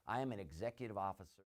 I am an executive officer.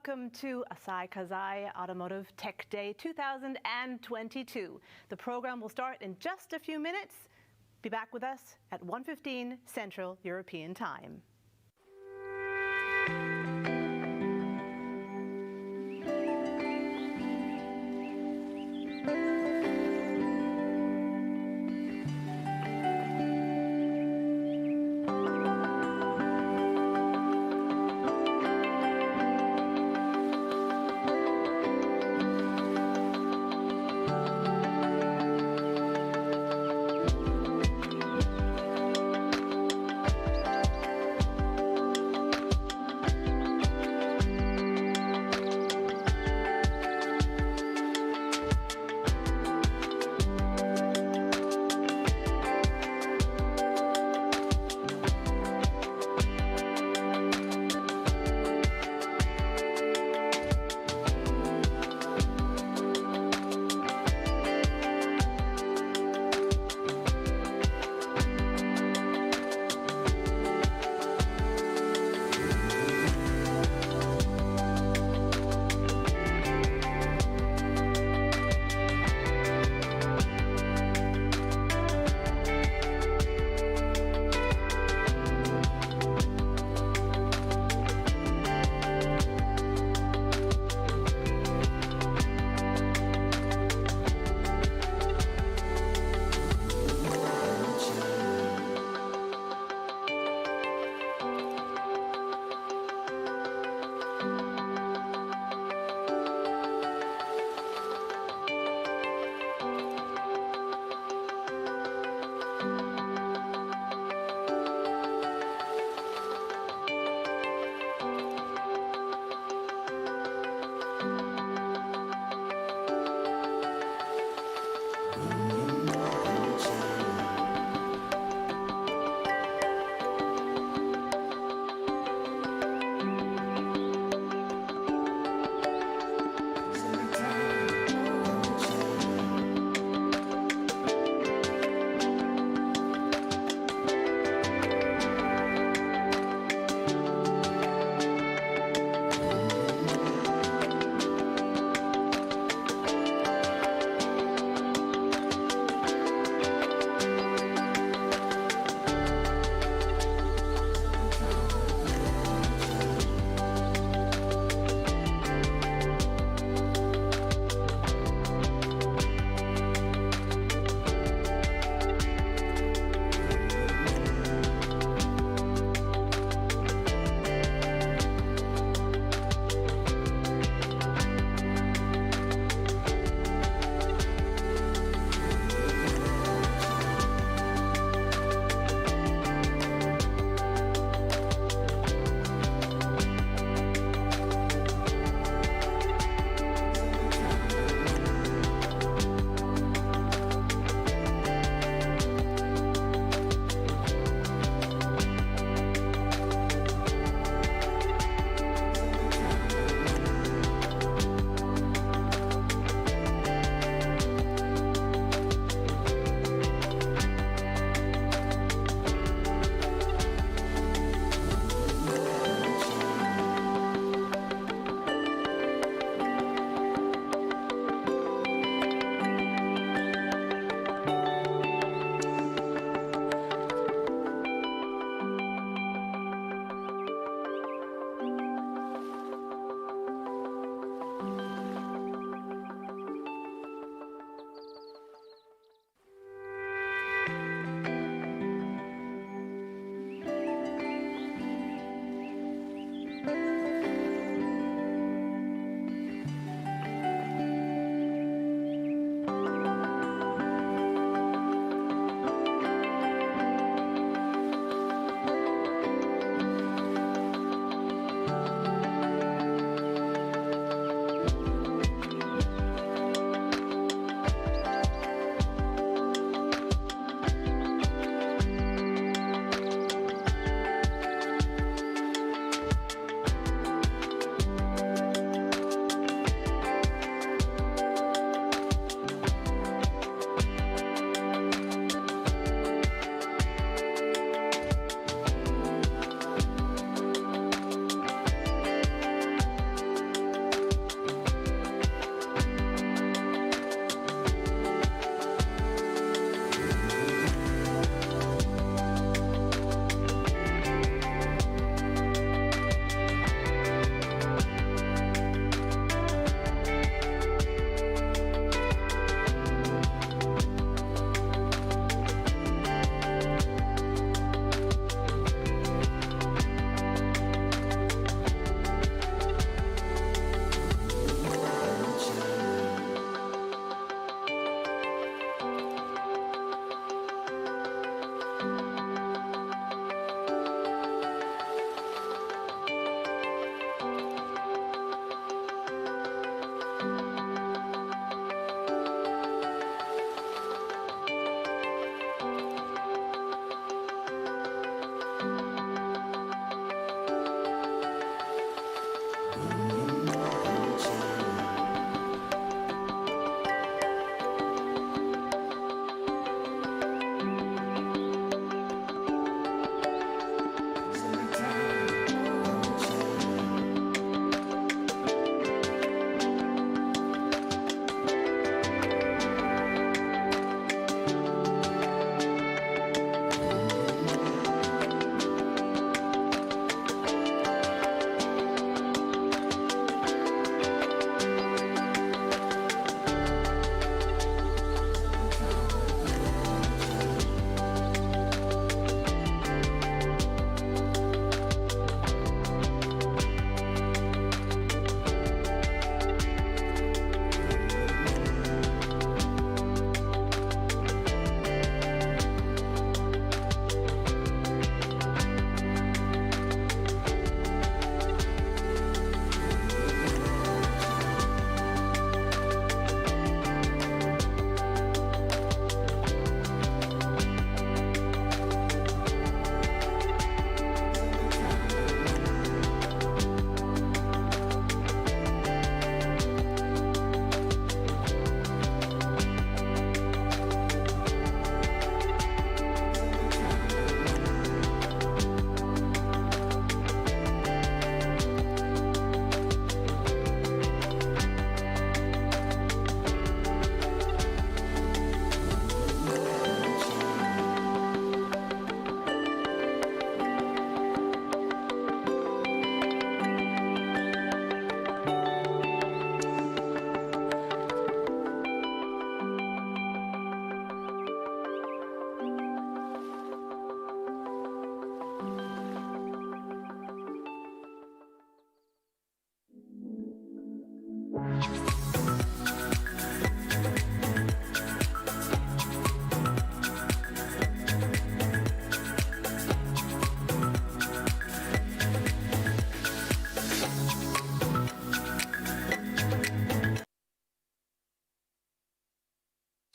welcome to Asahi Kasei Automotive Tech Day 2022. The program will start in just a few minutes. Be back with us at 1:15 Central European Time.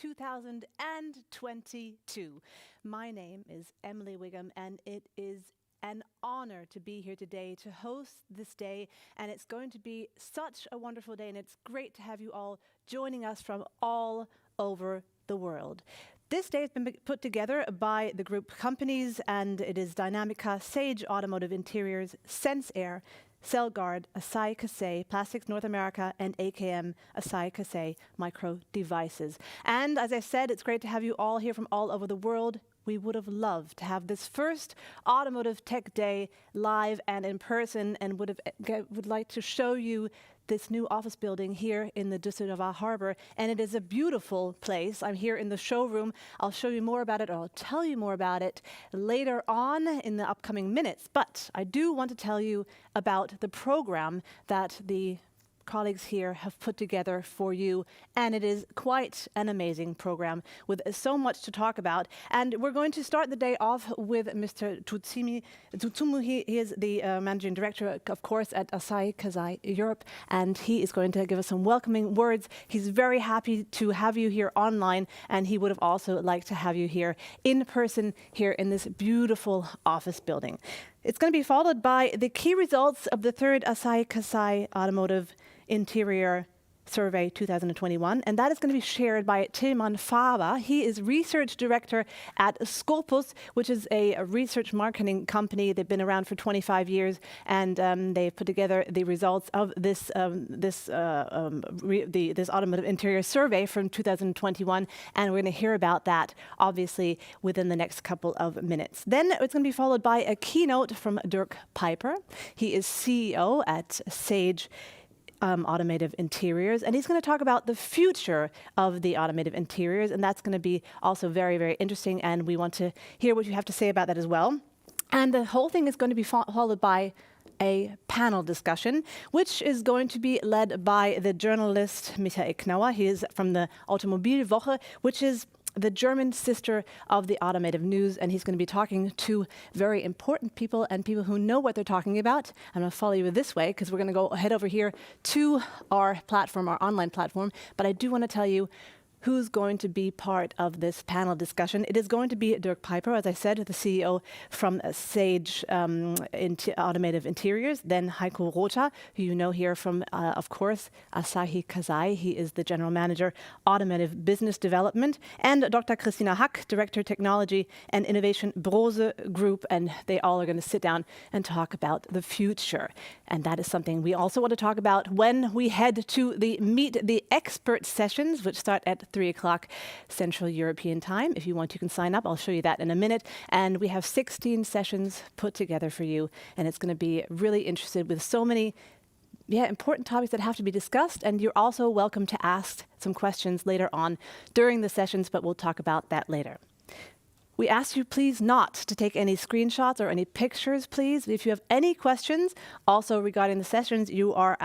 2022. My name is Emily Wiggum, and it is an honor to be here today to host this day, and it's going to be such a wonderful day, and it's great to have you all joining us from all over the world. This day has been put together by the group companies, and it is Dynamica, Sage Automotive Interiors, Sense Air, Cellguard, Asahi Kasei, Plastics North America, and AKM, Asahi Kasei Micro Devices. And as I said, it's great to have you all here from all over the world. We would have loved to have this first Automotive Tech Day live and in person, and would like to show you this new office building here in the Düsseldorf Harbor. And it is a beautiful place. I'm here in the showroom. I'll show you more about it, or I'll tell you more about it later on in the upcoming minutes. But I do want to tell you about the program that the colleagues here have put together for you, and it is quite an amazing program with so much to talk about. And we're going to start the day off with Mr. Tutsumu. He is the Managing Director, of course, at Asahi Kasei Europe, and he is going to give us some welcoming words. He's very happy to have you here online, and he would have also liked to have you here in person here in this beautiful office building. It's going to be followed by the key results of the third Asahi Kasei Automotive Interior Survey 2021, and that is going to be shared by Tilman Faber. He is Research Director at Scopus, which is a research marketing company. They've been around for 25 years, and they've put together the results of this Automotive Interior Survey from 2021, and we're going to hear about that, obviously, within the next couple of minutes. Then it's going to be followed by a keynote from Dirk Pijper. He is CEO at Sage Automotive Interiors, and he's going to talk about the future of the automotive interiors, and that's going to be also very, very interesting, and we want to hear what you have to say about that as well. And the whole thing is going to be followed by a panel discussion, which is going to be led by the journalist Michael Knauer. He is from the Automobilwoche, which is the German sister of the Automotive News, and he's going to be talking to very important people and people who know what they're talking about. I'm going to follow you this way because we're going to go head over here to our platform, our online platform, but I do want to tell you who's going to be part of this panel discussion. It is going to be Dirk Pijper, as I said, the CEO from Sage Automotive Interiors, then Heiko Rother, who you know here from, of course, Asahi Kasei. He is the General Manager, Automotive Business Development, and Dr. Christina Hack, Director, Technology and Innovation, Brose Group, and they all are going to sit down and talk about the future. And that is something we also want to talk about when we head to the Meet the Expert sessions, which start at 3 o'clock Central European Time. If you want, you can sign up. I'll show you that in a minute. And we have 16 sessions put together for you, and it's going to be really interesting with so many important topics that have to be discussed, and you're also welcome to ask some questions later on during the sessions, but we'll talk about that later. We ask you please not to take any screenshots or any pictures, please. If you have any questions also regarding the sessions, you are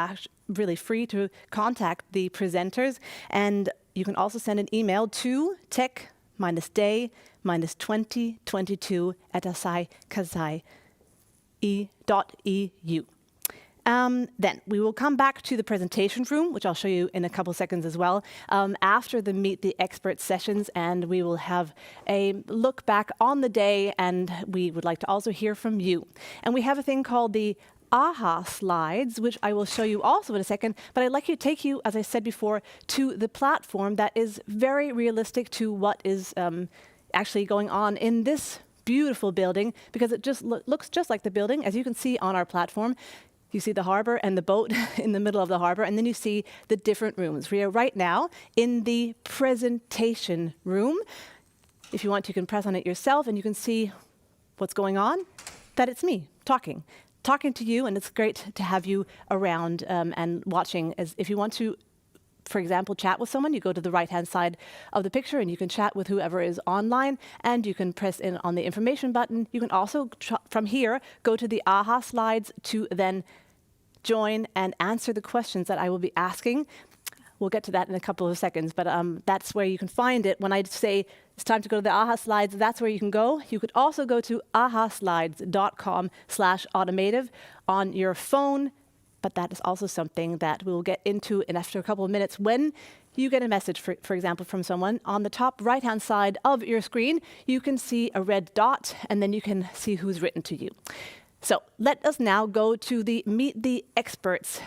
really free to contact the presenters, and you can also send an email to tech-day-2022@asahi-kasei.eu. Then we will come back to the presentation room, which I'll show you in a couple seconds as well, after the Meet the Expert sessions, and we will have a look back on the day, and we would like to also hear from you. And we have a thing called the AHA slides, which I will show you also in a second, but I'd like to take you, as I said before, to the platform that is very realistic to what is actually going on in this beautiful building, because it just looks just like the building. As you can see on our platform, you see the harbor and the boat in the middle of the harbor, and then you see the different rooms. We are right now in the presentation room. If you want, you can press on it yourself, and you can see what's going on, that it's me talking to you, and it's great to have you around and watching. As if you want to, for example, chat with someone, you go to the right-hand side of the picture and you can chat with whoever is online, and you can press in on the information button. You can also, from here, go to the AHA slides to then join and answer the questions that I will be asking. We'll get to that in a couple of seconds, but that's where you can find it. When I say it's time to go to the AHA slides, that's where you can go. You could also go to ahaslides.com/automotive on your phone, but that is also something that we'll get into in after a couple of minutes when you get a message, for example, from someone, on the top right-hand side of your screen, you can see a red dot, and then you can see who's written to you. So let us now go to the Meet the Experts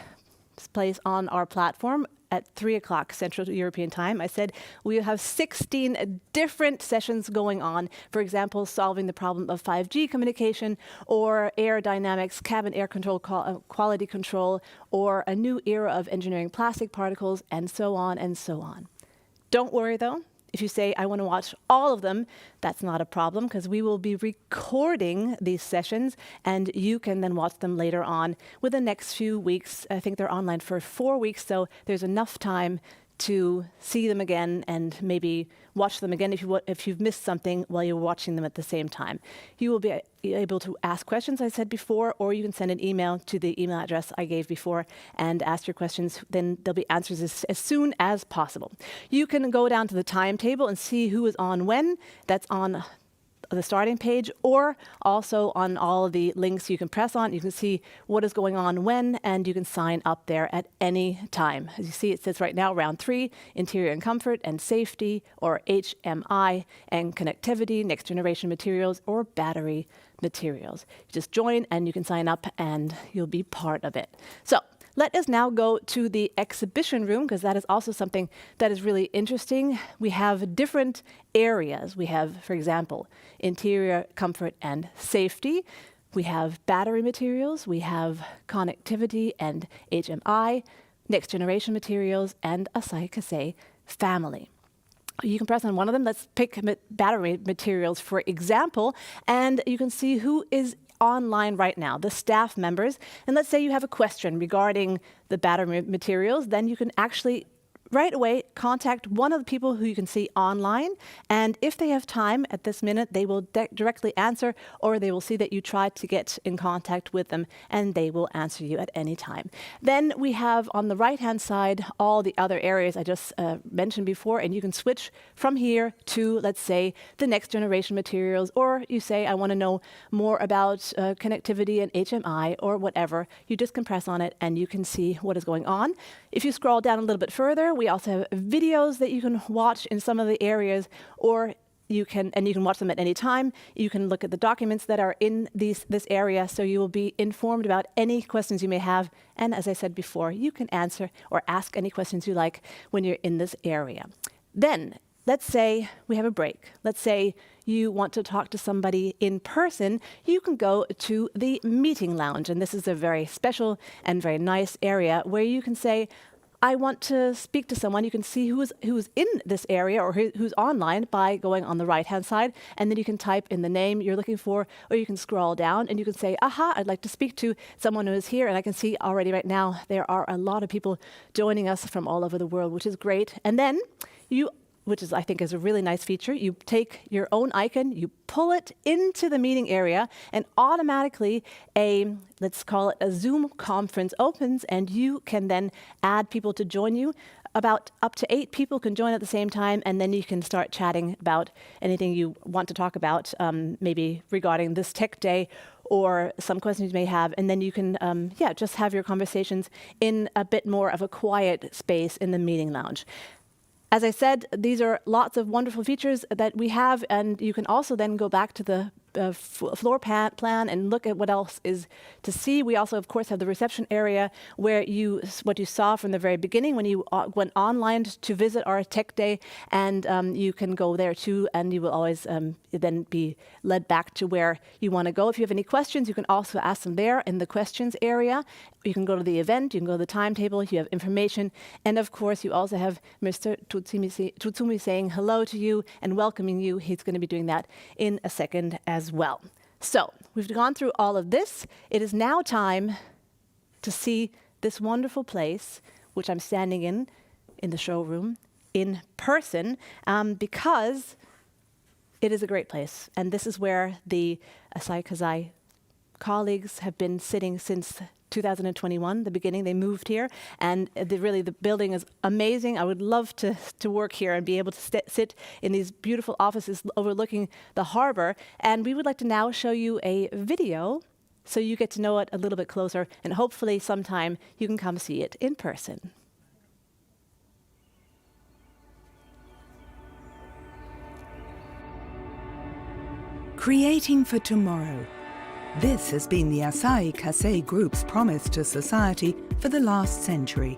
place on our platform at 3 o'clock Central European Time. I said we have 16 different sessions going on. For example, solving the problem of 5G communication, or aerodynamics, cabin air control, quality control, or a new era of engineering plastic particles, and so on and so on. Don't worry though. If you say, I want to watch all of them, that's not a problem, because we will be recording these sessions, and you can then watch them later on with the next few weeks. I think they're online for 4 weeks, so there's enough time to see them again and maybe watch them again if you've missed something while you're watching them at the same time. You will be able to ask questions, I said before, or you can send an email to the email address I gave before and ask your questions. Then there'll be answers as soon as possible. You can go down to the timetable and see who is on when. That's on the starting page, or also on all of the links you can press on. You can see what is going on when, and you can sign up there at any time. As you see, it says right now, round 3, interior and comfort and safety, or HMI and connectivity, next generation materials, or battery materials. You just join and you can sign up and you'll be part of it. So let us now go to the exhibition room, because that is also something that is really interesting. We have different areas. We have, for example, interior, comfort, and safety. We have battery materials. We have connectivity and HMI, next generation materials, and Asahi Kasei family. You can press on one of them. Let's pick battery materials, for example, and you can see who is online right now, the staff members. And let's say you have a question regarding the battery materials, then you can actually right away contact one of the people who you can see online, and if they have time at this minute, they will directly answer, or they will see that you tried to get in contact with them and they will answer you at any time. Then we have on the right hand side all the other areas I just mentioned before, and you can switch from here to, let's say, the next generation materials, or you say, I want to know more about connectivity and HMI or whatever. You just can press on it and you can see what is going on. If you scroll down a little bit further, we also have videos that you can watch in some of the areas, or you can watch them at any time. You can look at the documents that are in this area, so you will be informed about any questions you may have. And as I said before, you can answer or ask any questions you like when you're in this area. Then, let's say we have a break. Let's say you want to talk to somebody in person. You can go to the meeting lounge, and this is a very special and very nice area where you can say, I want to speak to someone. You can see who's in this area or who's online by going on the right-hand side, and then you can type in the name you're looking for, or you can scroll down and you can say, aha, I'd like to speak to someone who is here. And I can see already right now there are a lot of people joining us from all over the world, which is great. And then which is, I think, is a really nice feature. You take your own icon, you pull it into the meeting area, and automatically let's call it a Zoom conference opens, and you can then add people to join you. About up to 8 people can join at the same time, and then you can start chatting about anything you want to talk about, maybe regarding this tech day or some questions you may have, and then you can just have your conversations in a bit more of a quiet space in the meeting lounge. As I said, these are lots of wonderful features that we have, and you can also then go back to the floor plan and look at what else is to see. We also, of course, have the reception area where what you saw from the very beginning when you went online to visit our tech day, and you can go there too, and you will always then be led back to where you want to go. If you have any questions, you can also ask them there in the questions area. You can go to the event, you can go to the timetable, you have information, and of course you also have Mr. Tutsumi saying hello to you and welcoming you. He's going to be doing that in a second as well. So we've gone through all of this. It is now time to see this wonderful place, which I'm standing in the showroom, in person, because it is a great place. And this is where the Asahi Kasei colleagues have been sitting since 2021, the beginning. They moved here, and the building is amazing. I would love to work here and be able to sit in these beautiful offices overlooking the harbor. And we would like to now show you a video so you get to know it a little bit closer, and hopefully sometime you can come see it in person. Creating for tomorrow. This has been the Asahi Kasei Group's promise to society for the last century.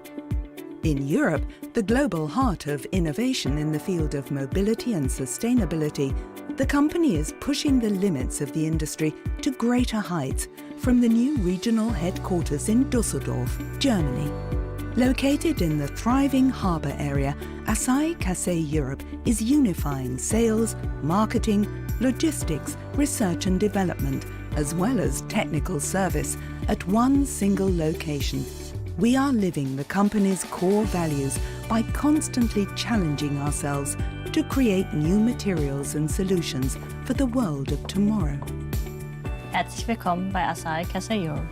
In Europe, the global heart of innovation in the field of mobility and sustainability, the company is pushing the limits of the industry to greater heights from the new regional headquarters in Düsseldorf, Germany. Located in the thriving harbour area, Asahi Kasei Europe is unifying sales, marketing, logistics, research and development, as well as technical service at one single location. We are living the company's core values by constantly challenging ourselves to create new materials and solutions for the world of tomorrow. Herzlich willkommen bei Asahi Kasei Europe.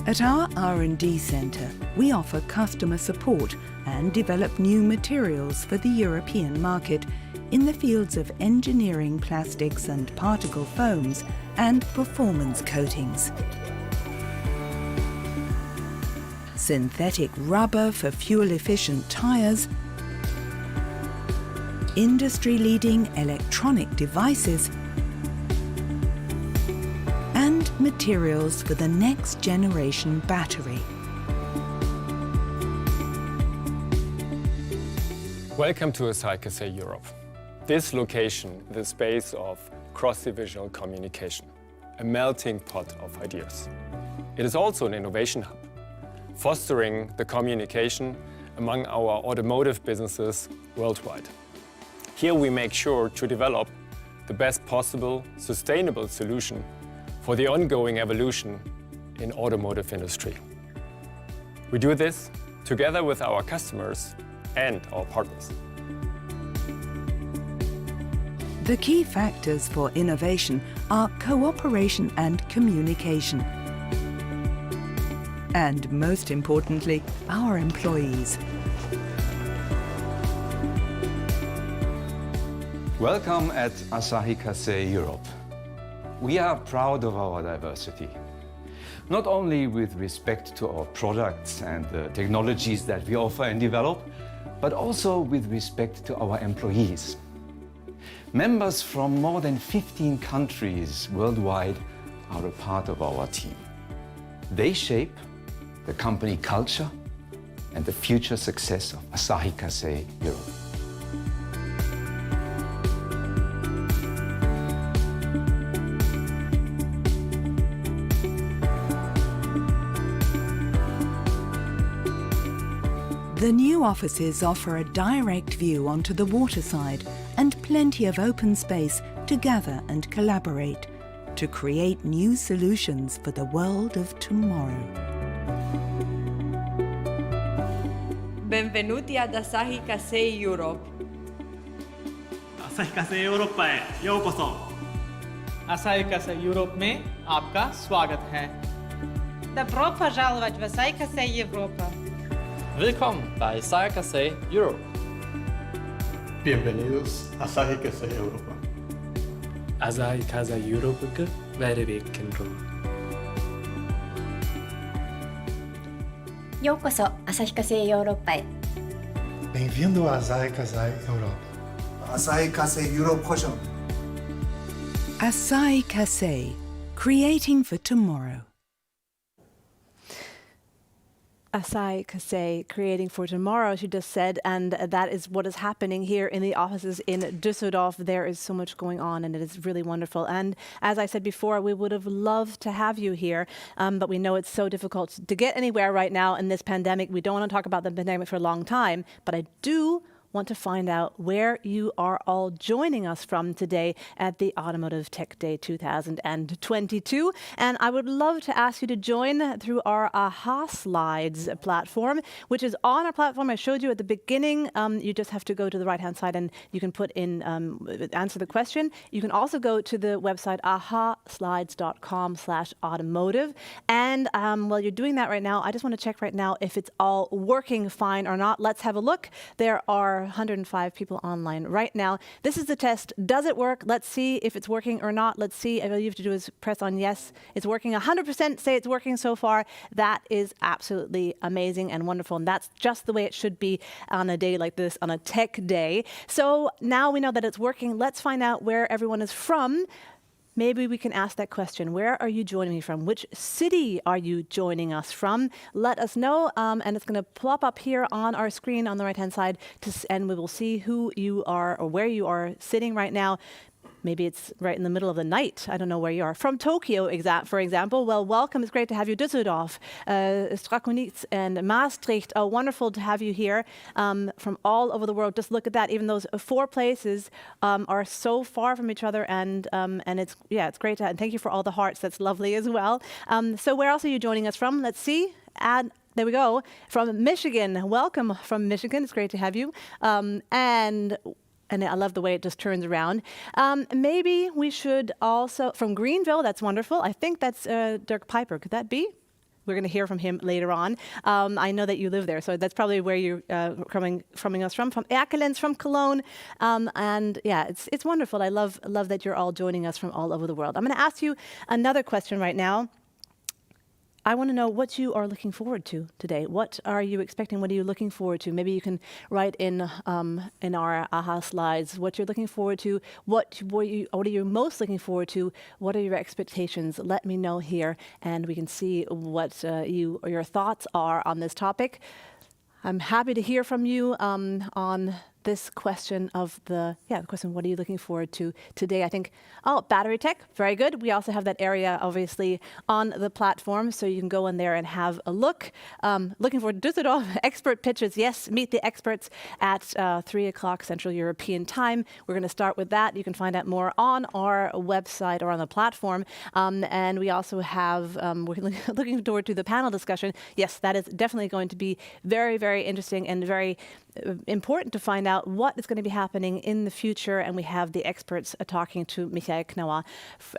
At our R&D centre, we offer customer support and develop new materials for the European market in the fields of engineering plastics and particle foams and performance coatings. Synthetic rubber for fuel-efficient tyres, industry-leading electronic devices, and materials for the next generation battery. Welcome to Asahi Kasei Europe. This location is the space of cross-divisional communication, a melting pot of ideas. It is also an innovation hub, fostering the communication among our automotive businesses worldwide. Here we make sure to develop the best possible sustainable solution for the ongoing evolution in automotive industry. We do this together with our customers and our partners. The key factors for innovation are cooperation and communication. And most importantly, our employees. Welcome at Asahi Kasei Europe. We are proud of our diversity, not only with respect to our products and the technologies that we offer and develop, but also with respect to our employees. Members from more than 15 countries worldwide are a part of our team. They shape the company culture and the future success of Asahi Kasei Europe. The new offices offer a direct view onto the waterside and plenty of open space to gather and collaborate to create new solutions for the world of tomorrow. Benvenuti ad Asahi Kasei Europe. Asahi Kasei Europe पे योकोसो. Asahi Kasei Europe में आपका स्वागत है. Добро пожаловать в Asahi Kasei Европа. Willkommen bei Asahi Kasei Europe. Bienvenidos a Asahi Kasei Europa. Asahi Kasei Europe'ga välkommen. ようこそ旭化成ヨーロッパへ。Bem-vindo a Asahi Kasei Europa. Asahi Kasei Europe Koshon. Asahi Kasei, creating for tomorrow. Asahi Kasei, creating for tomorrow, she just said, and that is what is happening here in the offices in Düsseldorf. There is so much going on, and it is really wonderful. And as I said before, we would have loved to have you here, but we know it's so difficult to get anywhere right now in this pandemic. We don't want to talk about the pandemic for a long time, but I do want to find out where you are all joining us from today at the Automotive Tech Day 2022. And I would love to ask you to join through our AHA Slides platform, which is on our platform. I showed you at the beginning. You just have to go to the right-hand side and you can put in, answer the question. You can also go to the website ahaslides.com/automotive. And while you're doing that right now, I just want to check right now if it's all working fine or not. Let's have a look. There are are 105 people online right now. This is the test. Does it work? Let's see if it's working or not. Let's see. All you have to do is press on yes. It's working. 100% say it's working so far. That is absolutely amazing and wonderful. And that's just the way it should be on a day like this, on a tech day. So now we know that it's working. Let's find out where everyone is from. Maybe we can ask that question. Where are you joining me from? Which city are you joining us from? Let us know, and it's going to plop up here on our screen on the right-hand side, and we will see who you are or where you are sitting right now. Maybe it's right in the middle of the night. I don't know where you are. From Tokyo, for example. Well, welcome. It's great to have you. Düsseldorf, Strakonitz, and Maastricht. Oh, wonderful to have you here from all over the world. Just look at that. Even those 4 places are so far from each other, and it's great to have. And thank you for all the hearts. That's lovely as well. So where else are you joining us from? Let's see. There we go. From Michigan. Welcome from Michigan. It's great to have you. And I love the way it just turns around. Maybe we should also, from Greenville, that's wonderful. I think that's Dirk Piper. Could that be? We're going to hear from him later on. I know that you live there, so that's probably where you're coming us from. From Erkelenz, from Cologne. And yeah, it's wonderful. I love that you're all joining us from all over the world. I'm going to ask you another question right now. I want to know what you are looking forward to today. What are you expecting? What are you looking forward to? Maybe you can write in our AHA slides what you're looking forward to. What are you most looking forward to? What are your expectations? Let me know here, and we can see what your thoughts are on this topic. I'm happy to hear from you on this question of the question, what are you looking forward to today? I think, battery tech, very good. We also have that area, obviously, on the platform, so you can go in there and have a look. Looking forward to Düsseldorf, expert pitches. Yes, meet the experts at 3 o'clock Central European Time. We're going to start with that. You can find out more on our website or on the platform. And we also have, we're looking forward to the panel discussion. Yes, that is definitely going to be very, very interesting and very important to find out what is going to be happening in the future, and we have the experts talking to Michael Knauer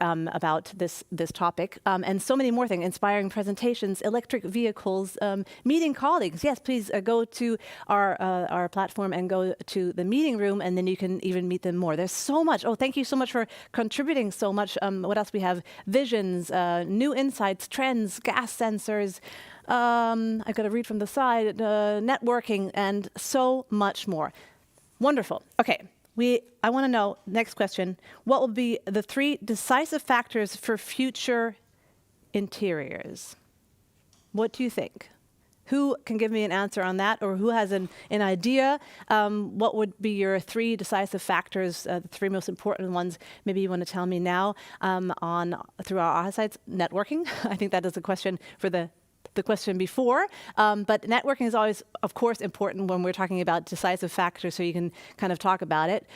about this topic, and so many more things, inspiring presentations, electric vehicles, meeting colleagues. Yes, please go to our platform and go to the meeting room, and then you can even meet them more. There's so much. Oh, thank you so much for contributing so much. What else we have? Visions, new insights, trends, gas sensors. I've got to read from the side, networking, and so much more. Wonderful. Okay, I want to know, next question, what will be the 3 decisive factors for future interiors? What do you think? Who can give me an answer on that, or who has an idea? What would be your 3 decisive factors, the 3 most important ones? Maybe you want to tell me now through our AHA sites. Networking, I think that is a question for the question before, but networking is always, of course, important when we're talking about decisive factors, so you can kind of talk about it.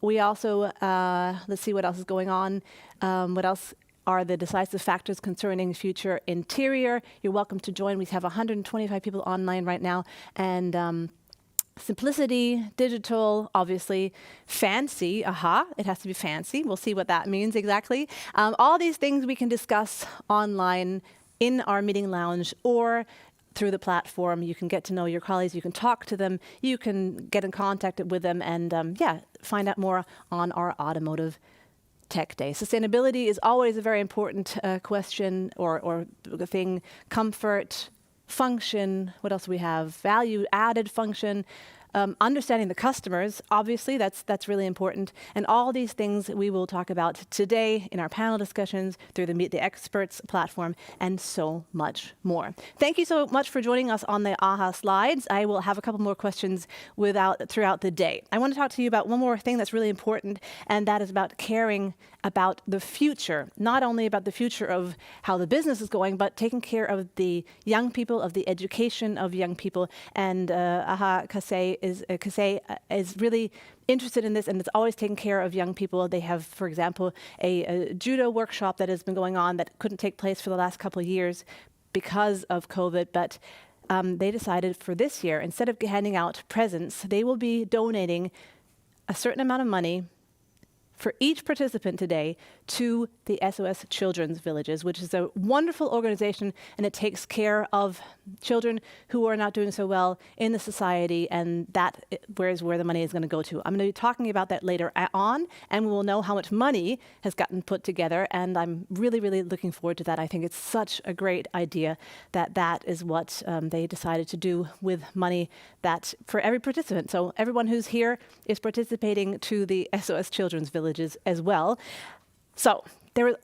We also, let's see what else is going on. What else are the decisive factors concerning future interior? You're welcome to join. We have 125 people online right now, and simplicity, digital, obviously, fancy, it has to be fancy. We'll see what that means exactly. All these things we can discuss online in our meeting lounge or through the platform. You can get to know your colleagues, you can talk to them, you can get in contact with them, and find out more on our Automotive Tech Day. Sustainability is always a very important question or thing. Comfort, function, what else do we have? Value added function. Understanding the customers, obviously, that's really important. And all these things we will talk about today in our panel discussions, through the Meet the Experts platform, and so much more. Thank you so much for joining us on the AHA slides. I will have a couple more questions throughout the day. I want to talk to you about one more thing that's really important, and that is about caring about the future. Not only about the future of how the business is going, but taking care of the young people, of the education of young people. And Asahi Kasei is really interested in this, and it's always taking care of young people. They have, for example, a judo workshop that has been going on that couldn't take place for the last couple of years because of COVID, but they decided for this year, instead of handing out presents, they will be donating a certain amount of money for each participant today to the SOS Children's Villages, which is a wonderful organization, and it takes care of children who are not doing so well in the society, and that is where the money is going to go to. I'm going to be talking about that later on, and we will know how much money has gotten put together, and I'm really, really looking forward to that. I think it's such a great idea that is what they decided to do with money that for every participant. So everyone who's here is participating to the SOS Children's Villages as well. So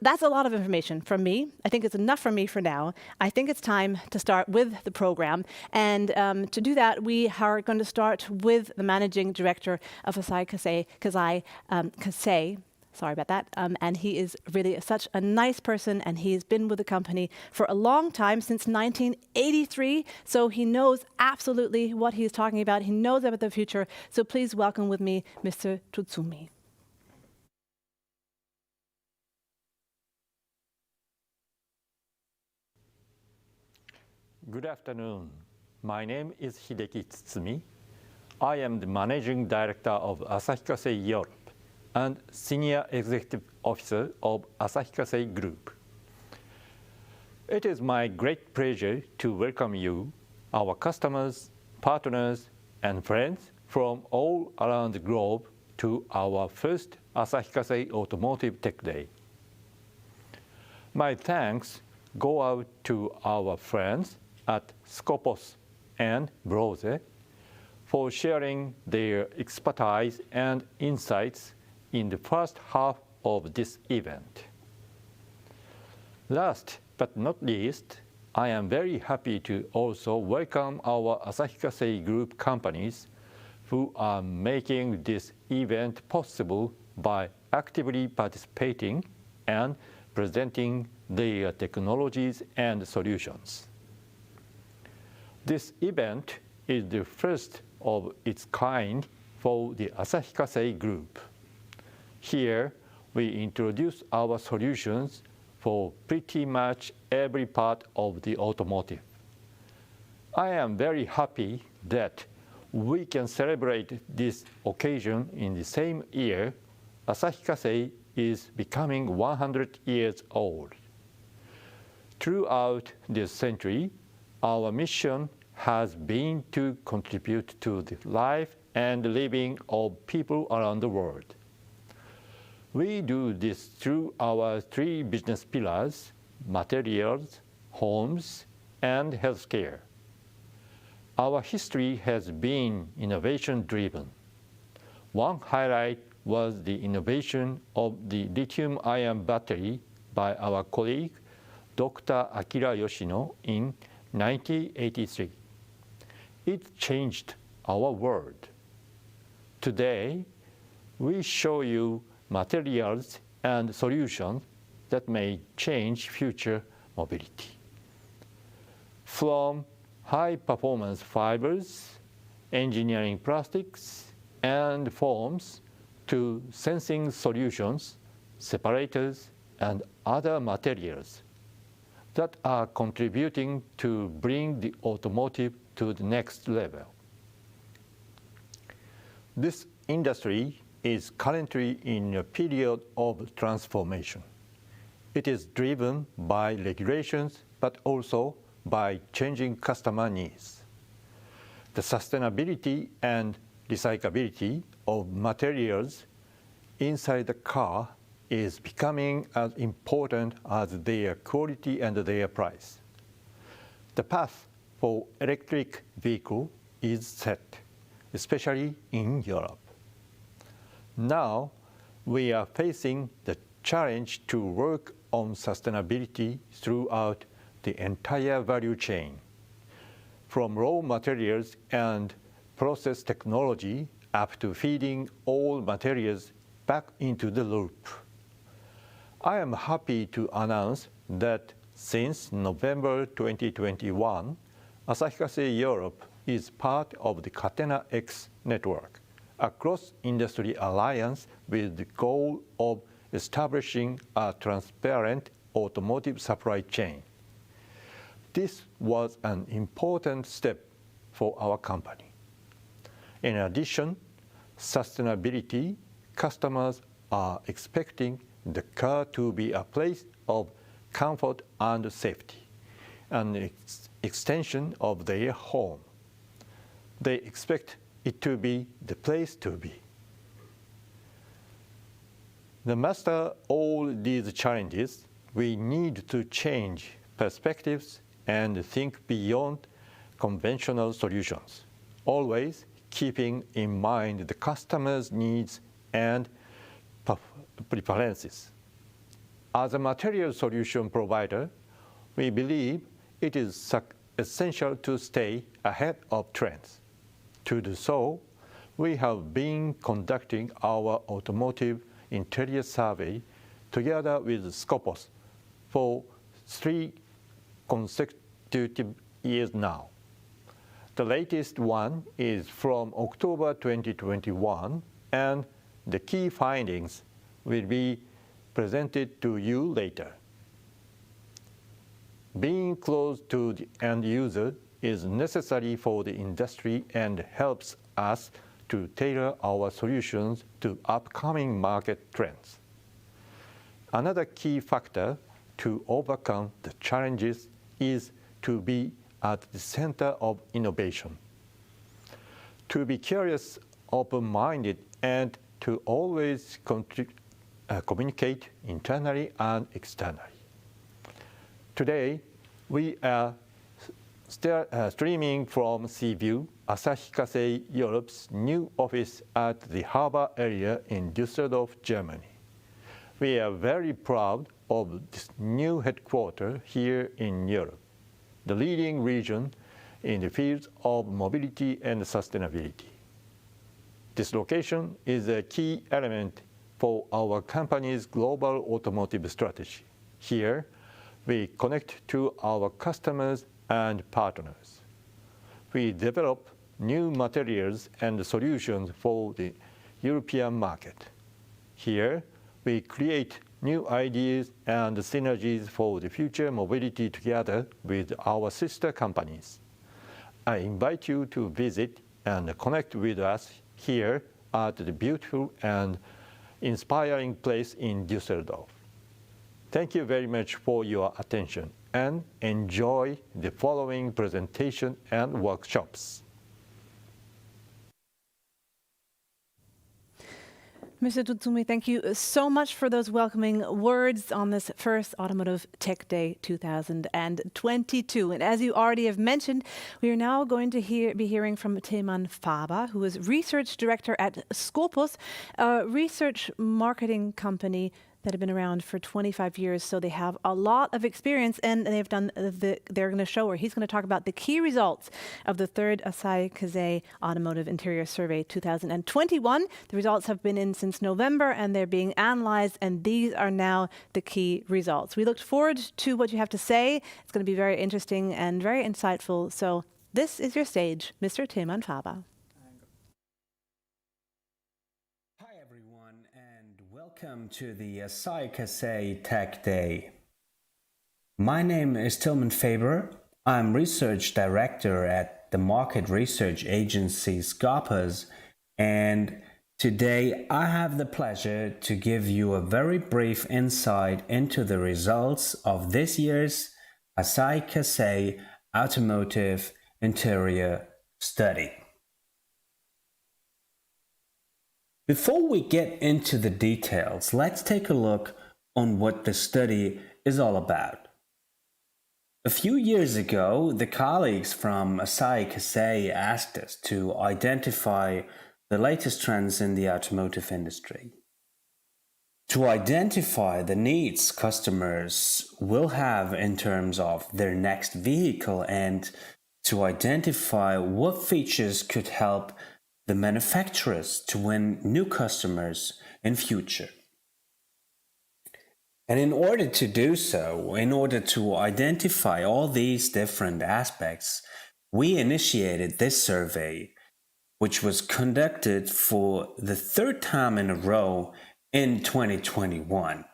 that's a lot of information from me. I think it's enough from me for now. I think it's time to start with the program. And to do that, we are going to start with the Managing Director of Asahi Kasei. Sorry about that. And he is really such a nice person, and he's been with the company for a long time, since 1983. So he knows absolutely what he's talking about. He knows about the future. So please welcome with me Mr. Tsutsumi. Good afternoon. My name is Hideki Tsutsumi. I am the Managing Director of Asahi Kasei Europe and Senior Executive Officer of Asahi Kasei Group. It is my great pleasure to welcome you, our customers, partners, and friends from all around the globe to our first Asahi Kasei Automotive Tech Day. My thanks go out to our friends at Scopus and Brose for sharing their expertise and insights in the first half of this event. Last but not least, I am very happy to also welcome our Asahi Kasei Group companies who are making this event possible by actively participating and presenting their technologies and solutions. This event is the first of its kind for the Asahi Kasei Group. Here, we introduce our solutions for pretty much every part of the automotive. I am very happy that we can celebrate this occasion in the same year Asahi Kasei is becoming 100 years old. Throughout this century, our mission has been to contribute to the life and living of people around the world. We do this through our three business pillars: materials, homes, and healthcare. Our history has been innovation-driven. One highlight was the innovation of the lithium-ion battery by our colleague, Dr. Akira Yoshino, in 1983. It changed our world. Today, we show you materials and solutions that may change future mobility. From high-performance fibers, engineering plastics, and foams, to sensing solutions, separators, and other materials that are contributing to bring the automotive to the next level. This industry is currently in a period of transformation. It is driven by regulations, but also by changing customer needs. The sustainability and recyclability of materials inside the car is becoming as important as their quality and their price. The path for electric vehicle is set, especially in Europe. Now, we are facing the challenge to work on sustainability throughout the entire value chain, from raw materials and process technology up to feeding all materials back into the loop. I am happy to announce that since November 2021, Asahi Kasei Europe is part of the Catena X network, a cross-industry alliance with the goal of establishing a transparent automotive supply chain. This was an important step for our company. In addition, sustainability, customers, are expecting the car to be a place of comfort and safety, an extension of their home. They expect it to be the place to be. To master all these challenges, we need to change perspectives and think beyond conventional solutions, always keeping in mind the customer's needs and preferences. As a material solution provider, we believe it is essential to stay ahead of trends. To do so, we have been conducting our automotive interior survey together with Scopus for 3 consecutive years now. The latest one is from October 2021, and the key findings will be presented to you later. Being close to the end user is necessary for the industry and helps us to tailor our solutions to upcoming market trends. Another key factor to overcome the challenges is to be at the center of innovation. To be curious, open-minded, and to always communicate internally and externally. Today, we are streaming from Seaview, Asahi Kasei Europe's new office at the harbor area in Düsseldorf, Germany. We are very proud of this new headquarters here in Europe, the leading region in the fields of mobility and sustainability. This location is a key element for our company's global automotive strategy. Here, we connect to our customers and partners. We develop new materials and solutions for the European market. Here, we create new ideas and synergies for the future mobility together with our sister companies. I invite you to visit and connect with us here at the beautiful and inspiring place in Düsseldorf. Thank you very much for your attention and enjoy the following presentation and workshops. Mr. Tsutsumi, thank you so much for those welcoming words on this first Automotive Tech Day 2022. And as you already have mentioned, we are now going to be hearing from Tilman Faber, who is Research Director at Scopus, a research marketing company that have been around for 25 years. So they have a lot of experience, and they've done they're going to show, or he's going to talk about the key results of the third Asahi Kasei Automotive Interior Survey 2021. The results have been in since November, and they're being analyzed, and these are now the key results. We look forward to what you have to say. It's going to be very interesting and very insightful. So this is your stage, Mr. Tilman Faber. Welcome to the Asahi Kasei Tech Day. My name is Tilman Faber. I'm Research Director at the market research agency Scopus, and today I have the pleasure to give you a very brief insight into the results of this year's Asahi Kasei Automotive Interior Study. Before we get into the details, let's take a look on what the study is all about. A few years ago, the colleagues from Asahi Kasei asked us to identify the latest trends in the automotive industry, to identify the needs customers will have in terms of their next vehicle, and to identify what features could help the manufacturers to win new customers in future. And in order to do so, in order to identify all these different aspects, we initiated this survey, which was conducted for the third time in a row in 2021.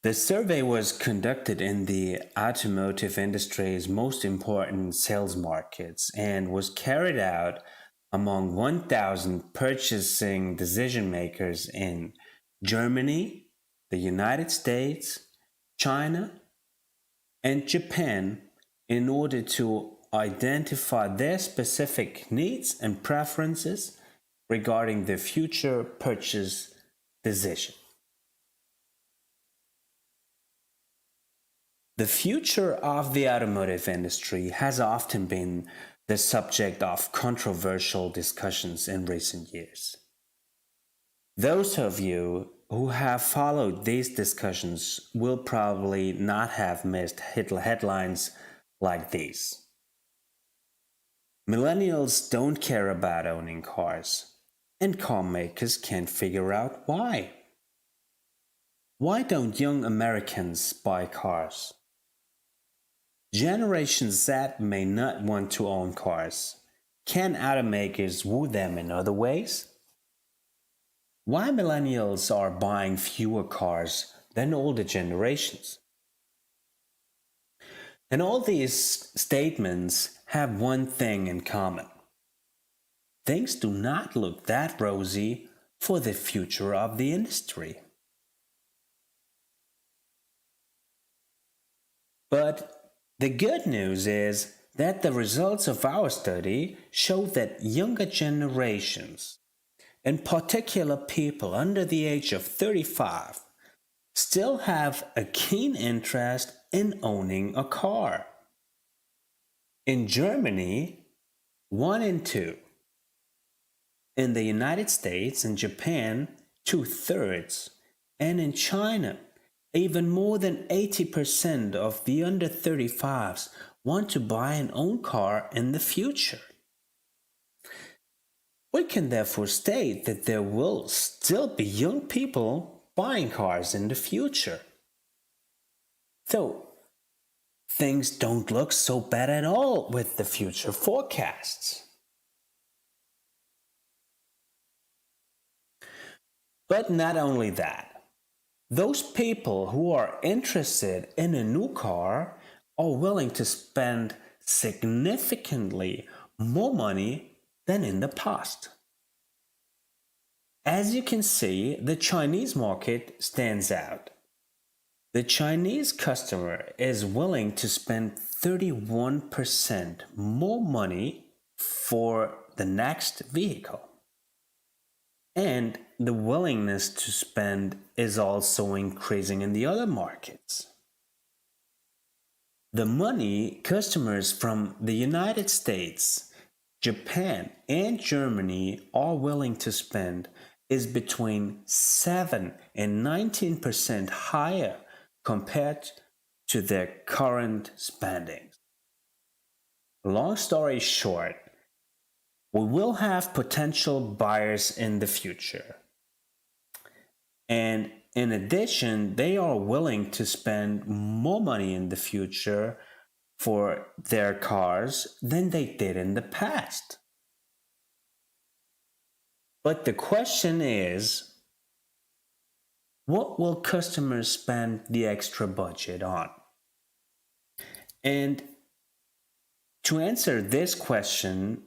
The survey was conducted in the automotive industry's most important sales markets and was carried out among 1,000 purchasing decision makers in Germany, the United States, China, and Japan in order to identify their specific needs and preferences regarding their future purchase decision. The future of the automotive industry has often been the subject of controversial discussions in recent years. Those of you who have followed these discussions will probably not have missed headlines like these. Millennials don't care about owning cars, and car makers can't figure out why. Why don't young Americans buy cars? Generation Z may not want to own cars. Can automakers woo them in other ways? Why millennials are buying fewer cars than older generations? And all these statements have one thing in common. Things do not look that rosy for the future of the industry. But the good news is that the results of our study show that younger generations, in particular people under the age of 35, still have a keen interest in owning a car. In Germany, 1 in 2. In the United States and Japan, 2/3. And in China, even more than 80% of the under 35s want to buy and own car in the future. We can therefore state that there will still be young people buying cars in the future. So, things don't look so bad at all with the future forecasts. But not only that. Those people who are interested in a new car are willing to spend significantly more money than in the past. As you can see, the Chinese market stands out. The Chinese customer is willing to spend 31% more money for the next vehicle. And the willingness to spend is also increasing in the other markets. The money customers from the United States, Japan, and Germany are willing to spend is between 7 and 19% higher compared to their current spending. Long story short, we will have potential buyers in the future. And in addition, they are willing to spend more money in the future for their cars than they did in the past. But the question is, what will customers spend the extra budget on? And to answer this question,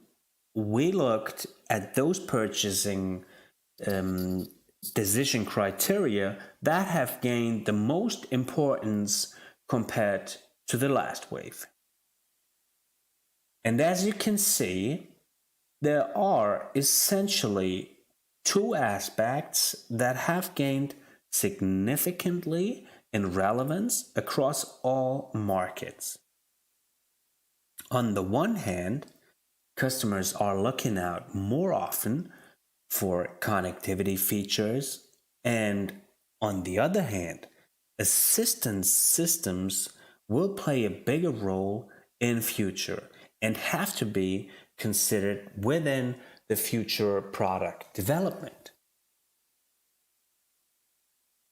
we looked at those purchasing decision criteria that have gained the most importance compared to the last wave. And as you can see, there are essentially two aspects that have gained significantly in relevance across all markets. On the one hand, customers are looking out more often for connectivity features, and on the other hand, assistance systems will play a bigger role in future and have to be considered within the future product development.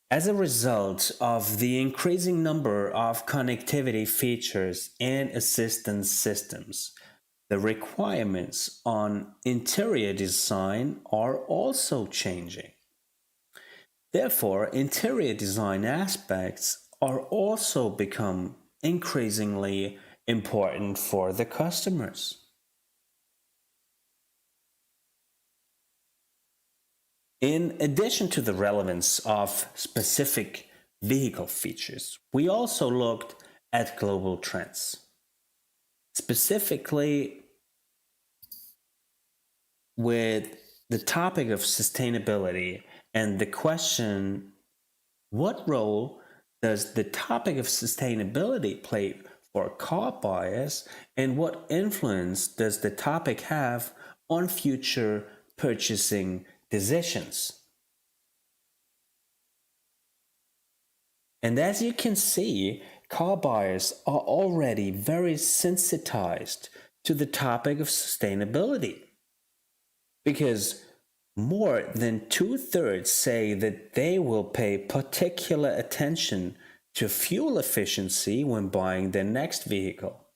As a result of the increasing number of connectivity features and assistance systems, the requirements on interior design are also changing. Therefore, interior design aspects are also become increasingly important for the customers. In addition to the relevance of specific vehicle features, we also looked at global trends. Specifically, with the topic of sustainability and the question, what role does the topic of sustainability play for car buyers, and what influence does the topic have on future purchasing decisions? And as you can see, car buyers are already very sensitized to the topic of sustainability, because more than 2/3 say that they will pay particular attention to fuel efficiency when buying their next vehicle.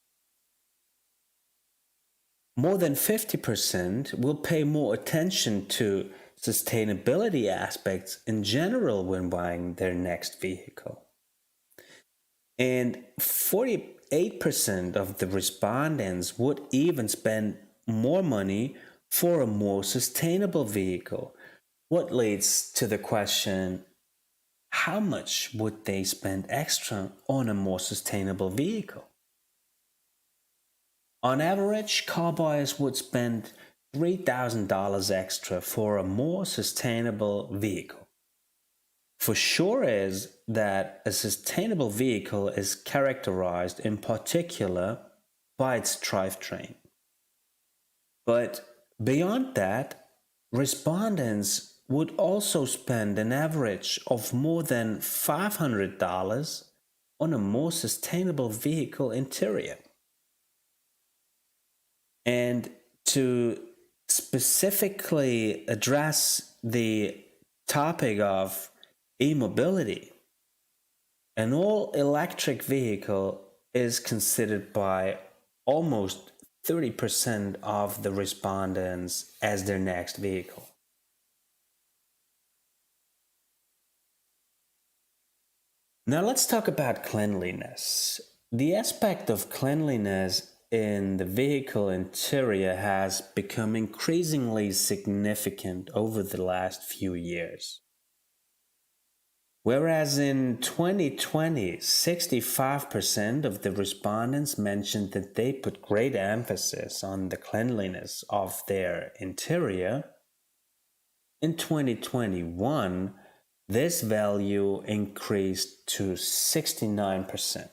More than 50% will pay more attention to sustainability aspects in general when buying their next vehicle. And 48% of the respondents would even spend more money for a more sustainable vehicle. What leads to the question, how much would they spend extra on a more sustainable vehicle? On average, car buyers would spend $3,000 extra for a more sustainable vehicle. For sure is that a sustainable vehicle is characterized in particular by its drivetrain. But beyond that, respondents would also spend an average of more than $500 on a more sustainable vehicle interior. And to specifically address the topic of e-mobility, an all-electric vehicle is considered by almost 30% of the respondents as their next vehicle. Now let's talk about cleanliness. The aspect of cleanliness in the vehicle interior has become increasingly significant over the last few years. Whereas in 2020, 65% of the respondents mentioned that they put great emphasis on the cleanliness of their interior, in 2021, this value increased to 69%.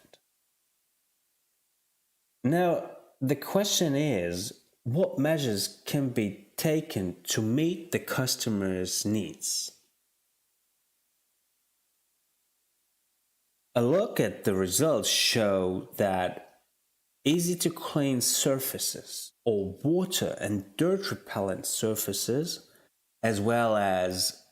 Now, the question is, what measures can be taken to meet the customer's needs? A look at the results show that easy-to-clean surfaces or water and dirt-repellent surfaces, as well as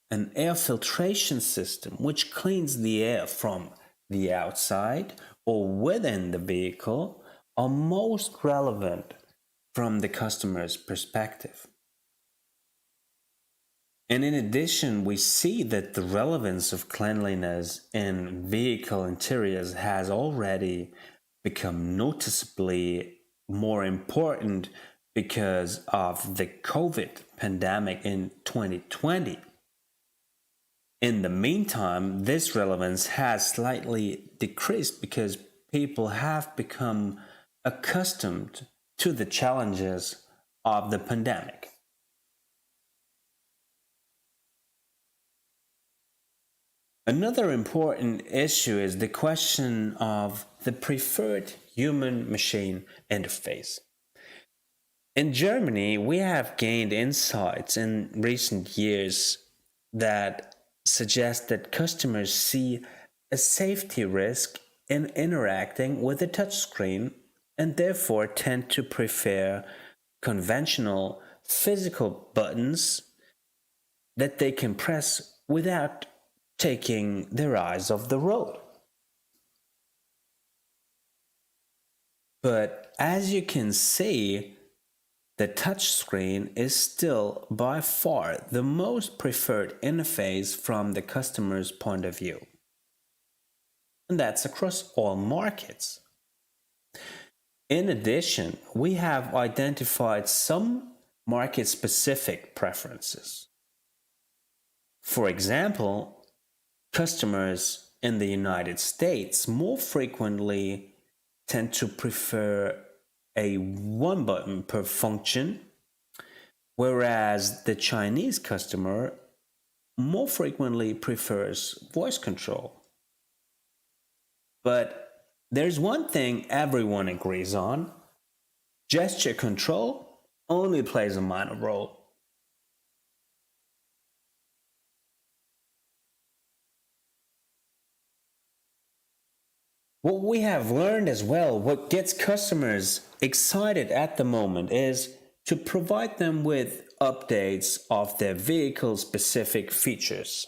an air filtration system which cleans the air from the outside or within the vehicle, are most relevant from the customer's perspective. And in addition, we see that the relevance of cleanliness in vehicle interiors has already become noticeably more important because of the COVID pandemic in 2020. In the meantime, this relevance has slightly decreased because people have become accustomed to the challenges of the pandemic. Another important issue is the question of the preferred human-machine interface. In Germany, we have gained insights in recent years that suggest that customers see a safety risk in interacting with a touchscreen and therefore tend to prefer conventional physical buttons that they can press without taking their eyes off the road. But as you can see, the touchscreen is still by far the most preferred interface from the customer's point of view. And that's across all markets. In addition, we have identified some market-specific preferences. For example, customers in the United States more frequently tend to prefer a one button per function, whereas the Chinese customer more frequently prefers voice control. But there's one thing everyone agrees on: gesture control only plays a minor role. What we have learned as well, what gets customers excited at the moment, is to provide them with updates of their vehicle-specific features.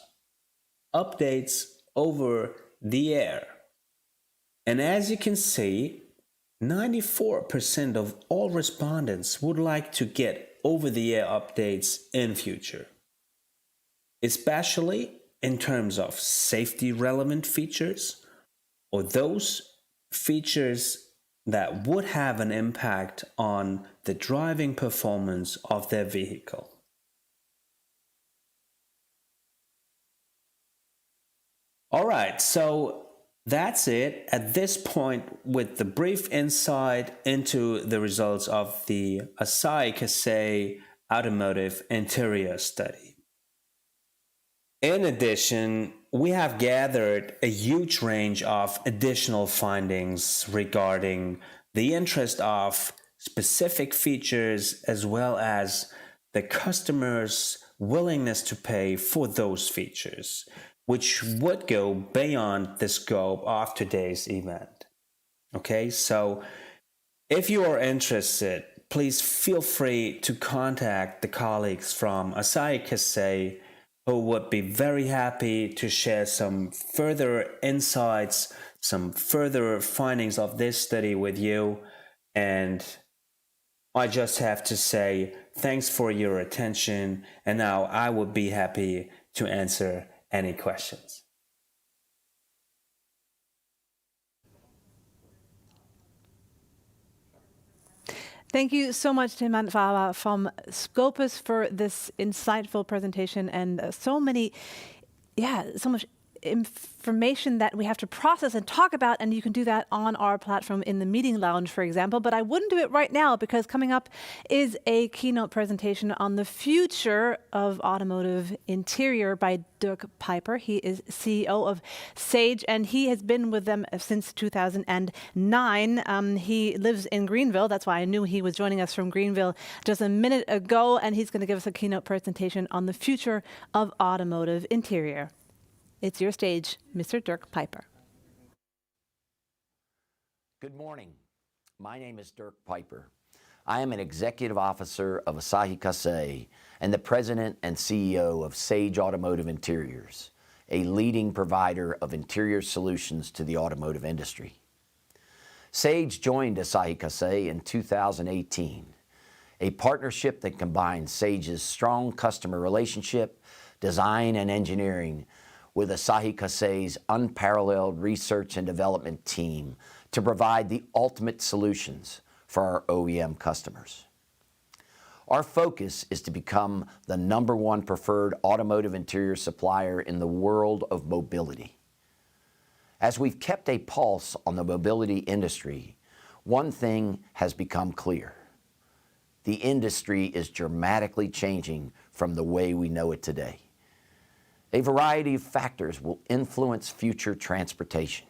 Updates over the air. And as you can see, 94% of all respondents would like to get over-the-air updates in future, especially in terms of safety-relevant features, or those features that would have an impact on the driving performance of their vehicle. All right, so that's it at this point with the brief insight into the results of the Asahi Kasei Automotive Interior Study. In addition, we have gathered a huge range of additional findings regarding the interest of specific features as well as the customer's willingness to pay for those features, which would go beyond the scope of today's event. Okay, so if you are interested, please feel free to contact the colleagues from Asahi Kasei, who would be very happy to share some further insights, some further findings of this study with you. And I just have to say thanks for your attention, and now I would be happy to answer any questions. Thank you so much, Tim Antwala from Scopus, for this insightful presentation and so much information that we have to process and talk about, and you can do that on our platform in the meeting lounge, for example. But I wouldn't do it right now because coming up is a keynote presentation on the future of automotive interior by Dirk Pijper. He is CEO of Sage, and he has been with them since 2009. He lives in Greenville. That's why I knew he was joining us from Greenville just a minute ago, and he's going to give us a keynote presentation on the future of automotive interior. It's your stage, Mr. Dirk Pijper. Good morning. My name is Dirk Pijper. I am an executive officer of Asahi Kasei and the president and CEO of Sage Automotive Interiors, a leading provider of interior solutions to the automotive industry. Sage joined Asahi Kasei in 2018, a partnership that combines Sage's strong customer relationship, design, and engineering with Asahi Kasei's unparalleled research and development team to provide the ultimate solutions for our OEM customers. Our focus is to become the #1 preferred automotive interior supplier in the world of mobility. As we've kept a pulse on the mobility industry, one thing has become clear. The industry is dramatically changing from the way we know it today. A variety of factors will influence future transportation.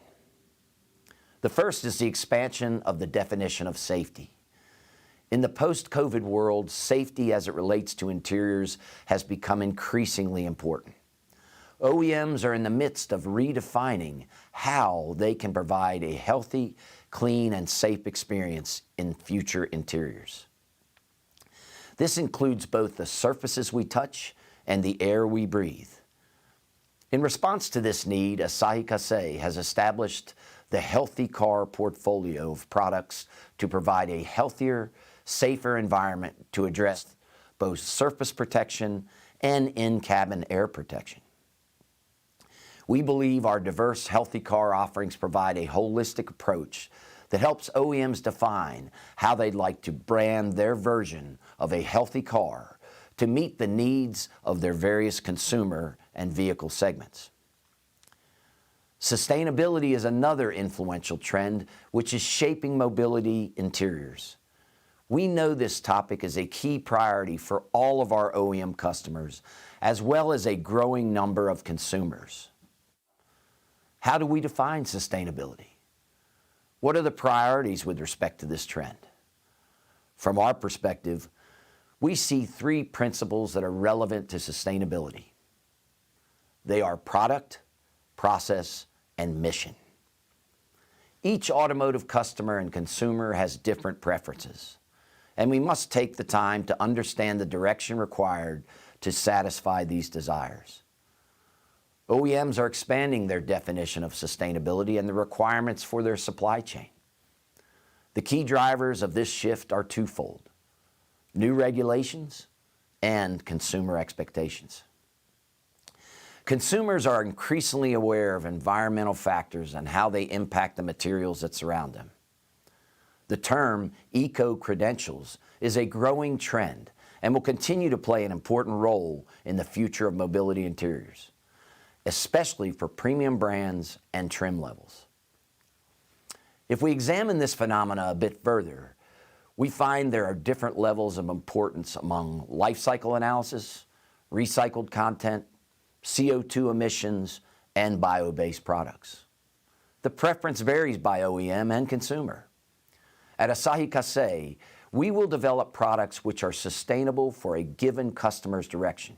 The first is the expansion of the definition of safety. In the post-COVID world, safety as it relates to interiors has become increasingly important. OEMs are in the midst of redefining how they can provide a healthy, clean, and safe experience in future interiors. This includes both the surfaces we touch and the air we breathe. In response to this need, Asahi Kasei has established the Healthy Car portfolio of products to provide a healthier, safer environment to address both surface protection and in-cabin air protection. We believe our diverse Healthy Car offerings provide a holistic approach that helps OEMs define how they'd like to brand their version of a healthy car to meet the needs of their various consumer and vehicle segments. Sustainability is another influential trend which is shaping mobility interiors. We know this topic is a key priority for all of our OEM customers, as well as a growing number of consumers. How do we define sustainability? What are the priorities with respect to this trend? From our perspective, we see three principles that are relevant to sustainability. They are product, process, and mission. Each automotive customer and consumer has different preferences, and we must take the time to understand the direction required to satisfy these desires. OEMs are expanding their definition of sustainability and the requirements for their supply chain. The key drivers of this shift are twofold: new regulations and consumer expectations. Consumers are increasingly aware of environmental factors and how they impact the materials that surround them. The term eco-credentials is a growing trend and will continue to play an important role in the future of mobility interiors, especially for premium brands and trim levels. If we examine this phenomena a bit further, we find there are different levels of importance among life cycle analysis, recycled content, CO2 emissions, and bio-based products. The preference varies by OEM and consumer. At Asahi Kasei, we will develop products which are sustainable for a given customer's direction.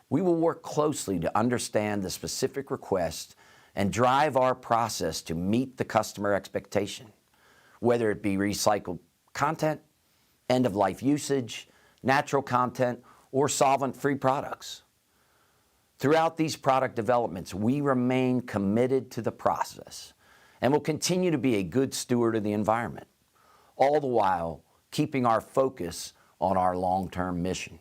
We will work closely to understand the specific request and drive our process to meet the customer expectation, whether it be recycled content, end-of-life usage, natural content, or solvent-free products. Throughout these product developments, we remain committed to the process and will continue to be a good steward of the environment, all the while keeping our focus on our long-term mission.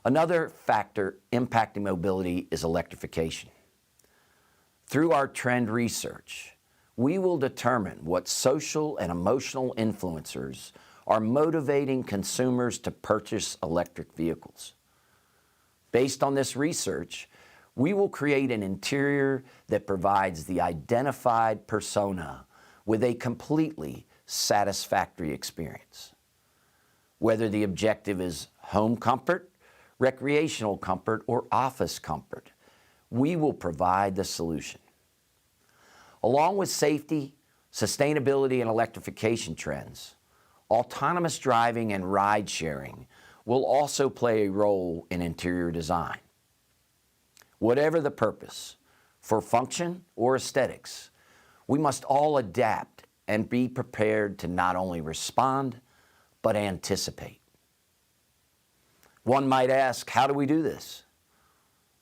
Another factor impacting mobility is electrification. Through our trend research, we will determine what social and emotional influencers are motivating consumers to purchase electric vehicles. Based on this research, we will create an interior that provides the identified persona with a completely satisfactory experience. Whether the objective is home comfort, recreational comfort, or office comfort, we will provide the solution. Along with safety, sustainability, and electrification trends, autonomous driving and ride sharing will also play a role in interior design. Whatever the purpose, for function or aesthetics, we must all adapt and be prepared to not only respond, but anticipate. One might ask, how do we do this?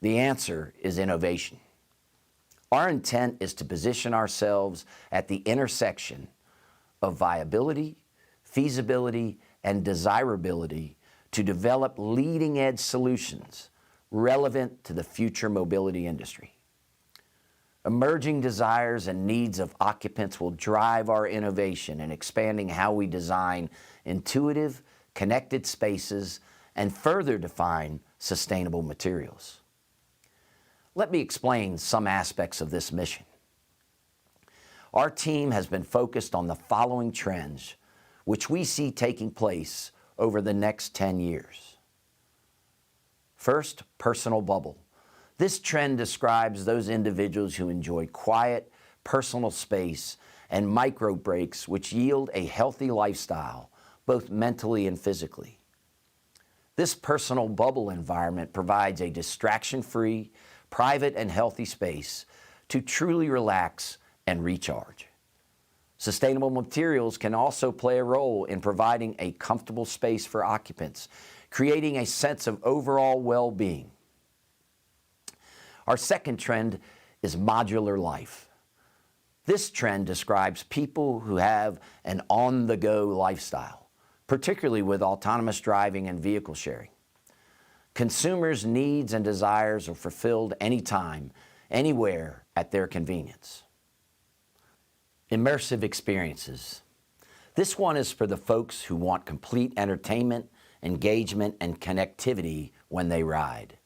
The answer is innovation. Our intent is to position ourselves at the intersection of viability, feasibility, and desirability to develop leading-edge solutions relevant to the future mobility industry. Emerging desires and needs of occupants will drive our innovation in expanding how we design intuitive, connected spaces and further define sustainable materials. Let me explain some aspects of this mission. Our team has been focused on the following trends, which we see taking place over the next 10 years. First, personal bubble. This trend describes those individuals who enjoy quiet, personal space and micro breaks which yield a healthy lifestyle, both mentally and physically. This personal bubble environment provides a distraction-free, private and healthy space to truly relax and recharge. Sustainable materials can also play a role in providing a comfortable space for occupants, creating a sense of overall well-being. Our second trend is modular life. This trend describes people who have an on-the-go lifestyle, particularly with autonomous driving and vehicle sharing. Consumers' needs and desires are fulfilled anytime, anywhere, at their convenience. Immersive experiences. This one is for the folks who want complete entertainment engagement, and connectivity when they ride.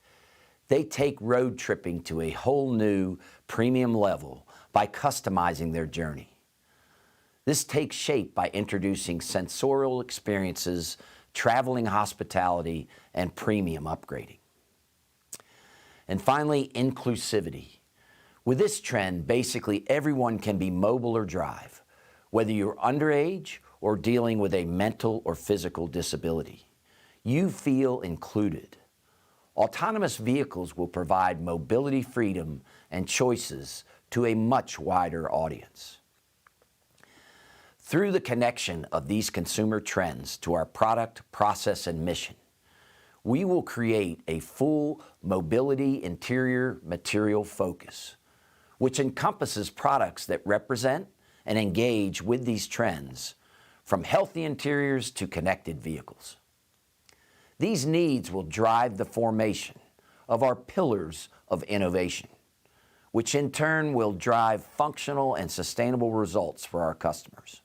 They take road tripping to a whole new premium level by customizing their journey. This takes shape by introducing sensorial experiences, traveling hospitality, and premium upgrading. And finally, inclusivity. With this trend, basically everyone can be mobile or drive, whether you're underage or dealing with a mental or physical disability. You feel included. Autonomous vehicles will provide mobility freedom and choices to a much wider audience. Through the connection of these consumer trends to our product, process, and mission, we will create a full mobility interior material focus, which encompasses products that represent and engage with these trends, from healthy interiors to connected vehicles. These needs will drive the formation of our pillars of innovation, which in turn will drive functional and sustainable results for our customers.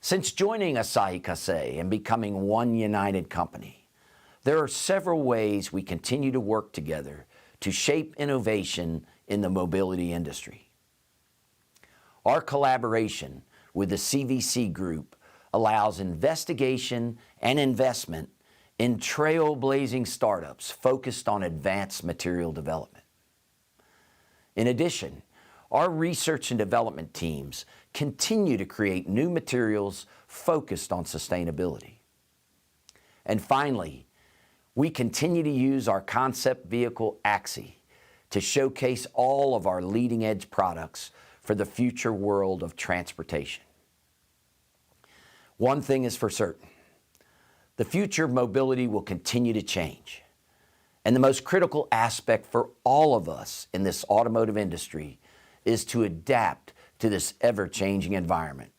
Since joining Asahi Kasei and becoming one united company, there are several ways we continue to work together to shape innovation in the mobility industry. Our collaboration with the CVC Group allows investigation and investment in trailblazing startups focused on advanced material development. In addition, our research and development teams continue to create new materials focused on sustainability. And finally, we continue to use our concept vehicle Axie to showcase all of our leading-edge products for the future world of transportation. One thing is for certain: the future of mobility will continue to change. And the most critical aspect for all of us in this automotive industry is to adapt to this ever-changing environment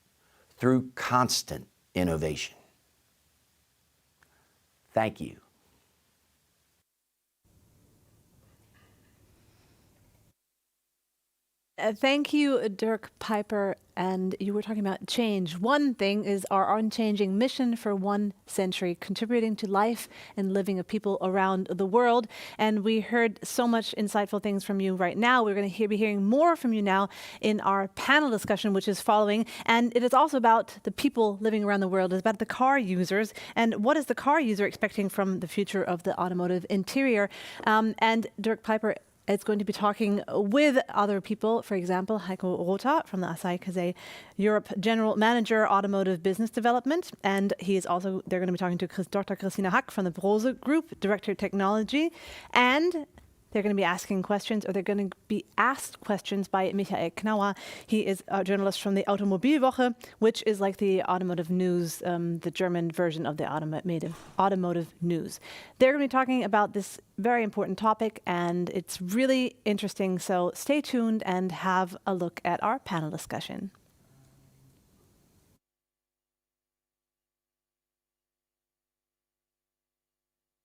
through constant innovation. Thank you. Thank you, Dirk Piper. And you were talking about change. One thing is our unchanging mission for 1 century, contributing to life and living of people around the world. And we heard so much insightful things from you right now. We're going to be hearing more from you now in our panel discussion, which is following. And it is also about the people living around the world. It's about the car users. And what is the car user expecting from the future of the automotive interior? And Dirk Piper is going to be talking with other people, for example, Heiko Rotha from the Asahi Kasei Europe General Manager, Automotive Business Development. And they're going to be talking to Dr. Christina Hack from the Brose Group, Director of Technology. And they're going to be asking questions, or they're going to be asked questions by Michael Knauer. He is a journalist from the Automobilwoche, which is like the automotive news, the German version of the automotive news. They're going to be talking about this very important topic, and it's really interesting. So stay tuned and have a look at our panel discussion.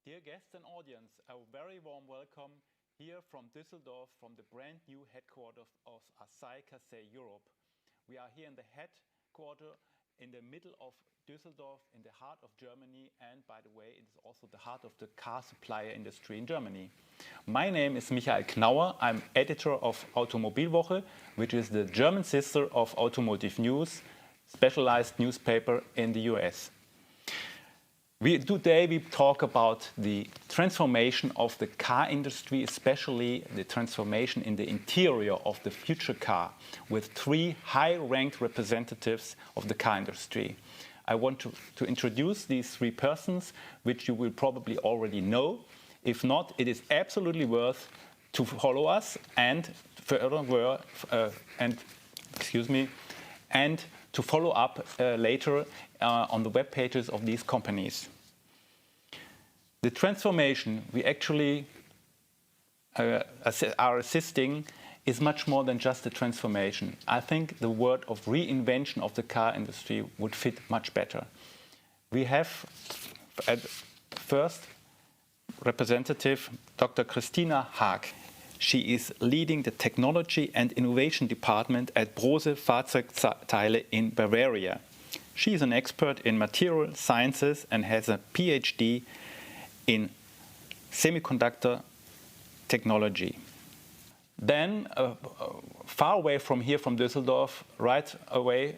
Dear guests and audience, a very warm welcome here from Düsseldorf, from the brand new headquarters of Asahi Kasei Europe. We are here in the headquarters in the middle of Düsseldorf, in the heart of Germany, and by the way, it is also the heart of the car supplier industry in Germany. My name is Michael Knauer. I'm editor of Automobilwoche, which is the German sister of Automotive News, specialized newspaper in the US. Today we talk about the transformation of the car industry, especially the transformation in the interior of the future car, with 3 high-ranked representatives of the car industry. I want to introduce these 3 persons, which you will probably already know. If not, it is absolutely worth to follow us and to follow up later on the web pages of these companies. The transformation we actually are assisting is much more than just a transformation. I think the word of reinvention of the car industry would fit much better. We have at first representative Dr. Christina Haag. She is leading the Technology and Innovation Department at Brose Fahrzeugteile in Bavaria. She is an expert in material sciences and has a PhD in semiconductor technology. Then, far away from here, from Düsseldorf, right away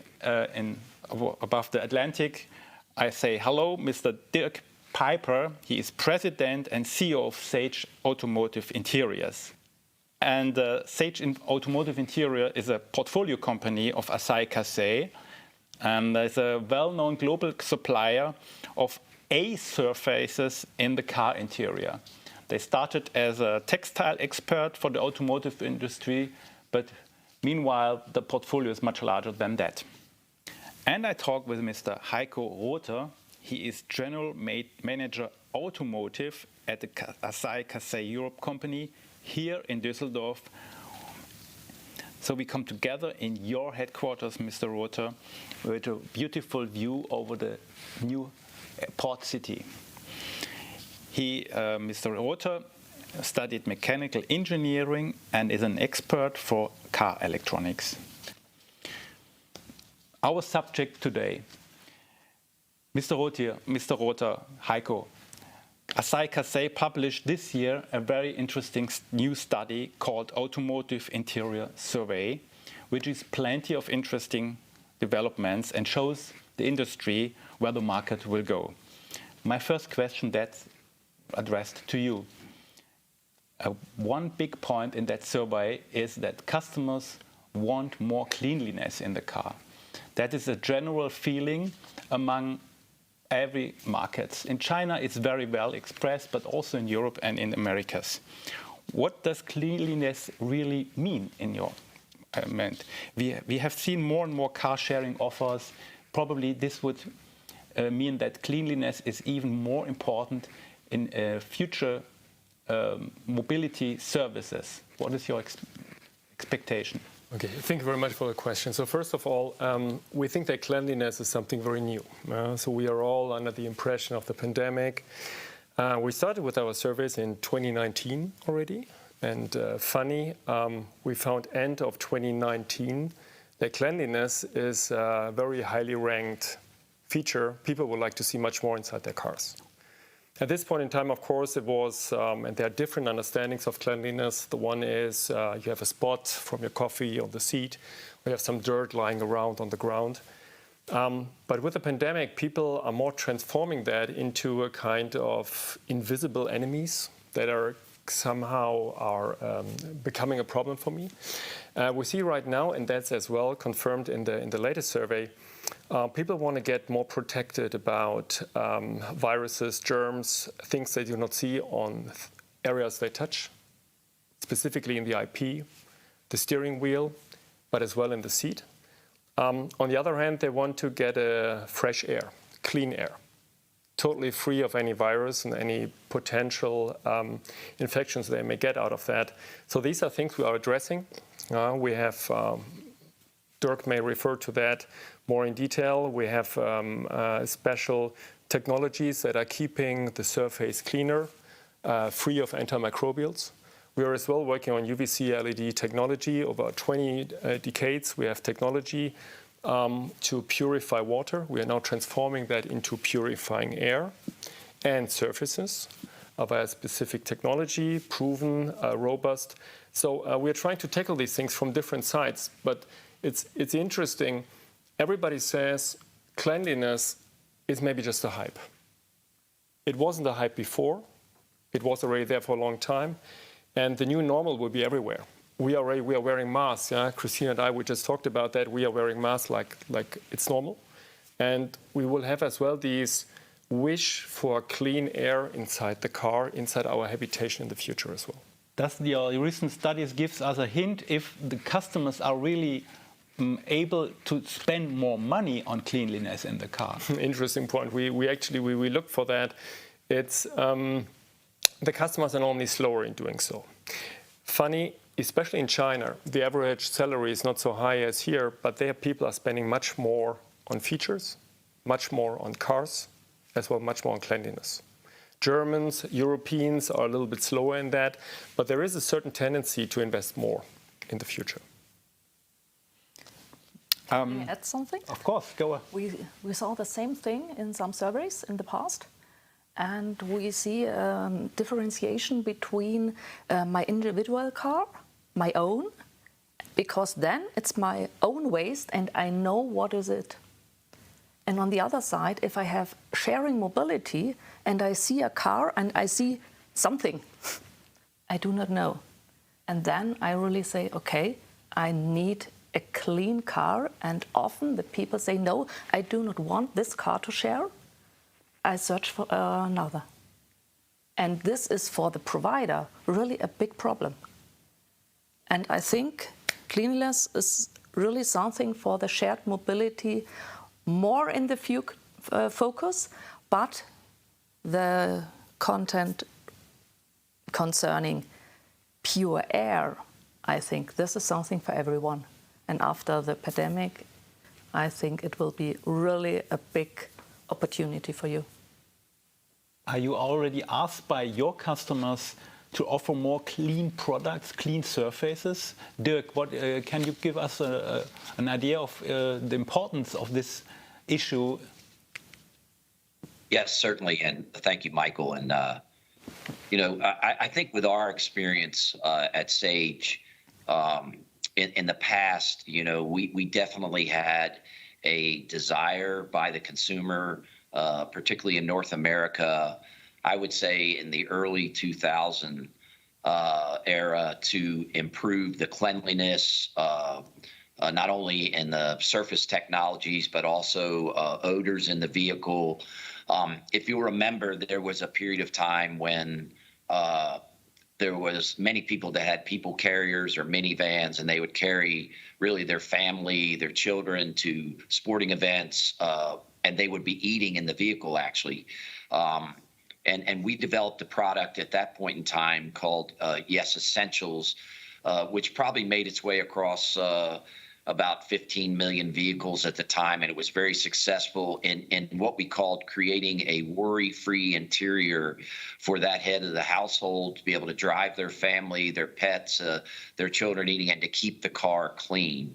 above the Atlantic, I say hello, Mr. Dirk Piper. He is president and CEO of Sage Automotive Interiors. And Sage Automotive Interior is a portfolio company of Asahi Kasei, and is a well-known global supplier of A-surfaces in the car interior. They started as a textile expert for the automotive industry, but meanwhile the portfolio is much larger than that. And I talked with Mr. Heiko Rother. He is General Manager Automotive at the Asahi Kasei Europe company here in Düsseldorf. So we come together in your headquarters, Mr. Rother, with a beautiful view over the new port city. Mr. Rother, studied mechanical engineering and is an expert for car electronics. Our subject today, Mr. Rother, Heiko, Asahi Kasei published this year a very interesting new study called Automotive Interior Survey, which is plenty of interesting developments and shows the industry where the market will go. My first question that's addressed to you. One big point in that survey is that customers want more cleanliness in the car. That is a general feeling among every market. In China, it's very well expressed, but also in Europe and in the Americas. What does cleanliness really mean in your mind? We have seen more and more car sharing offers. Probably this would mean that cleanliness is even more important in future mobility services. What is your expectation? Okay, thank you very much for the question. So first of all, we think that cleanliness is something very new. So we are all under the impression of the pandemic. We started with our surveys in 2019 already. And we found end of 2019 that cleanliness is a very highly ranked feature. People would like to see much more inside their cars. At this point in time, of course, it was, and there are different understandings of cleanliness. The one is you have a spot from your coffee on the seat, or you have some dirt lying around on the ground. But with the pandemic, people are more transforming that into a kind of invisible enemies that are somehow becoming a problem for me. We see right now, and that's as well confirmed in the latest survey, people want to get more protected about viruses, germs, things they do not see on areas they touch, specifically in the IP, the steering wheel, but as well in the seat. On the other hand, they want to get fresh air, clean air, totally free of any virus and any potential infections they may get out of that. So these are things we are addressing. We have, Dirk may refer to that more in detail. We have special technologies that are keeping the surface cleaner, free of antimicrobials. We are as well working on UVC LED technology. Over 20 decades, we have technology to purify water. We are now transforming that into purifying air and surfaces via specific technology, proven, robust. So we are trying to tackle these things from different sides. But it's interesting. Everybody says cleanliness is maybe just a hype. It wasn't a hype before. It was already there for a long time. And the new normal will be everywhere. We are wearing masks. Yeah? Christina and I, we just talked about that. We are wearing masks like it's normal. And we will have as well these wish for clean air inside the car, inside our habitation in the future as well. Does the recent studies give us a hint if the customers are really able to spend more money on cleanliness in the car? Interesting point. We look for that. It's the customers are normally slower in doing so. Funny, especially in China, the average salary is not so high as here, but there people are spending much more on features, much more on cars, as well much more on cleanliness. Germans, Europeans are a little bit slower in that, but there is a certain tendency to invest more in the future. Can I add something? Of course, go on. We saw the same thing in some surveys in the past, and we see differentiation between my individual car, my own, because then it's my own waste and I know what is it. And on the other side, if I have sharing mobility and I see a car and I see something I do not know, and then I really say, okay, I need a clean car, and often the people say, no, I do not want this car to share. I search for another. And this is for the provider really a big problem. And I think cleanliness is really something for the shared mobility more in the focus, but the content concerning pure air, I think this is something for everyone. And after the pandemic, I think it will be really a big opportunity for you. Are you already asked by your customers to offer more clean products, clean surfaces? Dirk, what, can you give us an idea of the importance of this issue? Yes, certainly, and thank you, Michael. And you know, I think with our experience at Sage, in the past, you know, we definitely had a desire by the consumer, particularly in North America, I would say in the early 2000 era, to improve the cleanliness, not only in the surface technologies, but also odors in the vehicle. If you remember, there was a period of time when there was many people that had people carriers or minivans, and they would carry really their family, their children to sporting events, and they would be eating in the vehicle, actually. And we developed a product at that point in time called Yes Essentials, which probably made its way across about 15 million vehicles at the time, and it was very successful in what we called creating a worry-free interior for that head of the household to be able to drive their family, their pets, their children eating, and to keep the car clean.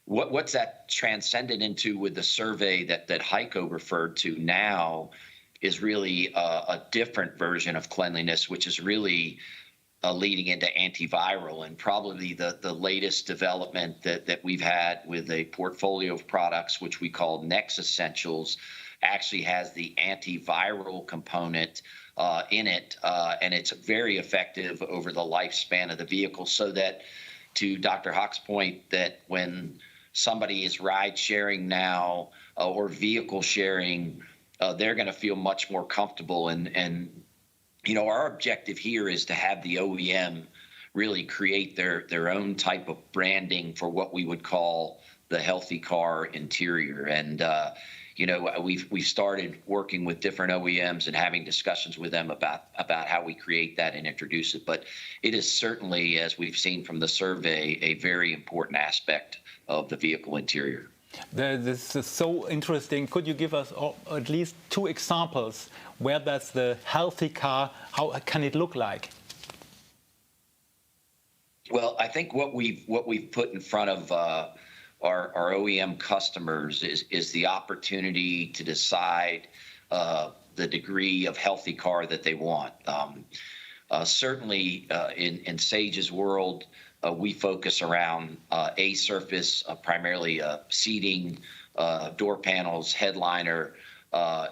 What's that transcended into with the survey that Heiko referred to now is really a different version of cleanliness, which is really leading into antiviral, and probably the latest development that we've had with a portfolio of products, which we call Next Essentials, actually has the antiviral component in it, and it's very effective over the lifespan of the vehicle, so that, to Dr. Hock's point, that when somebody is ride sharing now or vehicle sharing, they're going to feel much more comfortable. And you know, our objective here is to have the OEM really create their own type of branding for what we would call the healthy car interior. And you know, we've started working with different OEMs and having discussions with them about how we create that and introduce it. But it is certainly, as we've seen from the survey, a very important aspect of the vehicle interior. This is so interesting. Could you give us at least 2 examples where that's the healthy car? How can it look like? Well, I think what we've put in front of our OEM customers is the opportunity to decide the degree of healthy car that they want. Certainly, in Sage's world, we focus around A surface, primarily seating, door panels, headliner,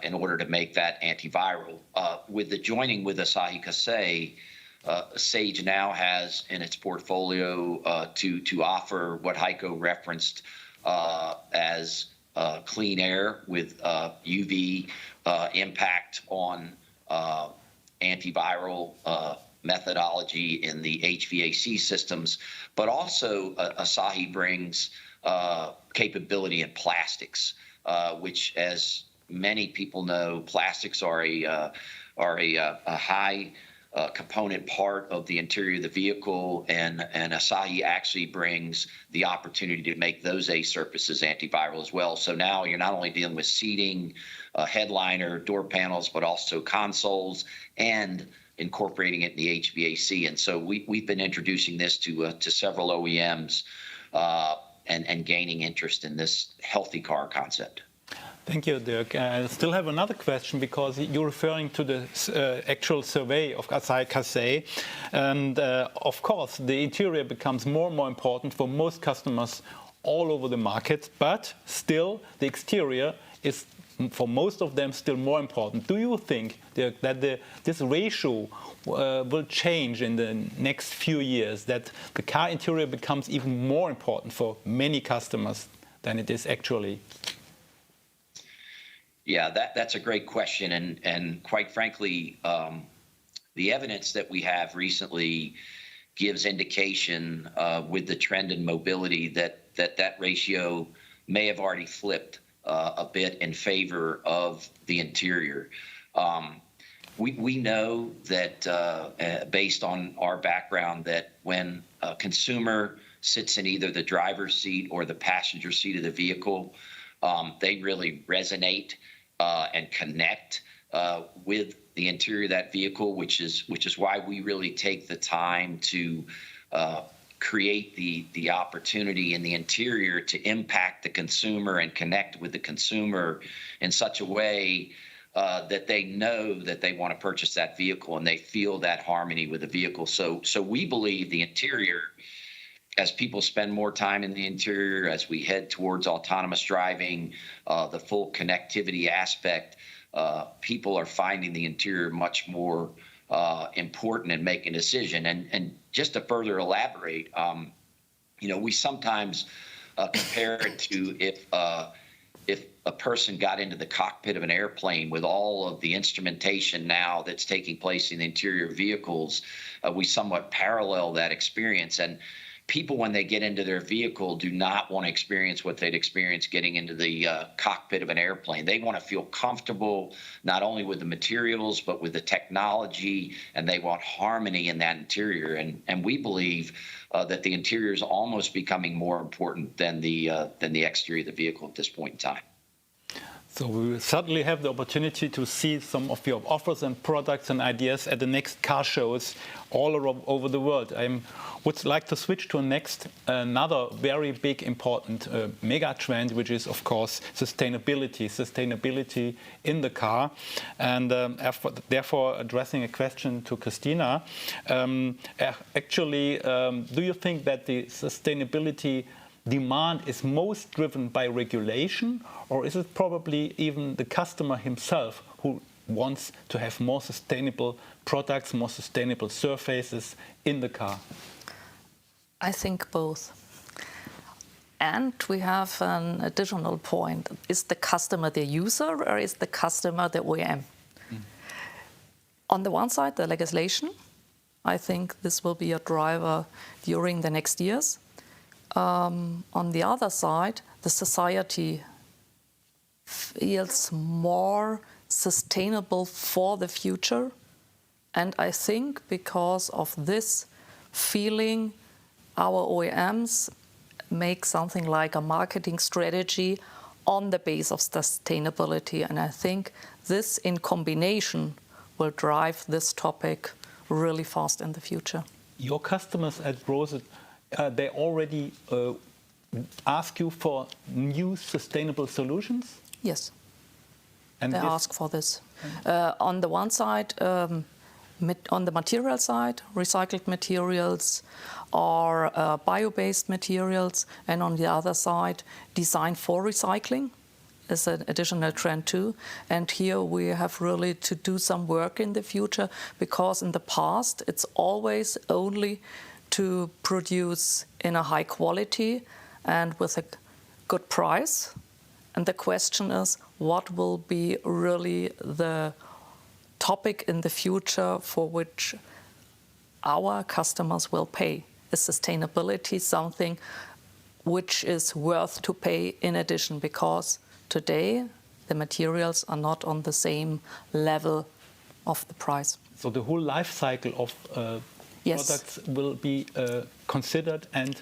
in order to make that antiviral. With the joining with Asahi Kasei, Sage now has in its portfolio to offer what Heiko referenced as clean air with UV impact on antiviral methodology in the HVAC systems, but also Asahi brings capability in plastics, which, as many people know, plastics are a high component part of the interior of the vehicle, and Asahi actually brings the opportunity to make those A surfaces antiviral as well. So now you're not only dealing with seating, headliner, door panels, but also consoles, and incorporating it in the HVAC. And so we've been introducing this to several OEMs, and gaining interest in this healthy car concept. Thank you, Dirk. I still have another question because you're referring to the actual survey of Asahi Kasei. And of course, the interior becomes more and more important for most customers all over the market, but still the exterior is, for most of them, still more important. Do you think, Dirk, that this ratio will change in the next few years, that the car interior becomes even more important for many customers than it is actually? Yeah, that's a great question, and quite frankly, the evidence that we have recently gives indication with the trend in mobility that ratio may have already flipped a bit in favor of the interior. We know that based on our background, that when a consumer sits in either the driver's seat or the passenger seat of the vehicle, they really resonate and connect with the interior of that vehicle, which is why we really take the time to create the opportunity in the interior to impact the consumer and connect with the consumer in such a way that they know that they want to purchase that vehicle and they feel that harmony with the vehicle. So we believe the interior, as people spend more time in the interior, as we head towards autonomous driving, the full connectivity aspect, people are finding the interior much more important in making a decision. And just to further elaborate, we sometimes compare it to if a person got into the cockpit of an airplane with all of the instrumentation now that's taking place in the interior vehicles, we somewhat parallel that experience. And people, when they get into their vehicle, do not want to experience what they'd experience getting into the cockpit of an airplane. They want to feel comfortable not only with the materials, but with the technology, and they want harmony in that interior. And we believe that the interior is almost becoming more important than the exterior of the vehicle at this point in time. So we will certainly have the opportunity to see some of your offers and products and ideas at the next car shows all over the world. I would like to switch to another very big, important mega trend, which is, of course, sustainability in the car. And therefore, addressing a question to Christina, actually, do you think that the sustainability demand is most driven by regulation, or is it probably even the customer himself who wants to have more sustainable products, more sustainable surfaces in the car? I think both. And we have an additional point. Is the customer the user, or is the customer the OEM? On the one side, the legislation. I think this will be a driver during the next years. On the other side, the society feels more sustainable for the future. And I think because of this feeling, our OEMs make something like a marketing strategy on the base of sustainability. And I think this in combination will drive this topic really fast in the future. Your customers at Brose, they already ask you for new sustainable solutions? Yes, and they ask for this. On the one side, on the material side, recycled materials or bio-based materials, and on the other side, design for recycling is an additional trend too. And here we have really to do some work in the future, because in the past it's always only to produce in a high quality and with a good price. And the question is, what will be really the topic in the future for which our customers will pay? Is sustainability something which is worth to pay in addition? Because today the materials are not on the same level of the price. So the whole life cycle of products will be considered and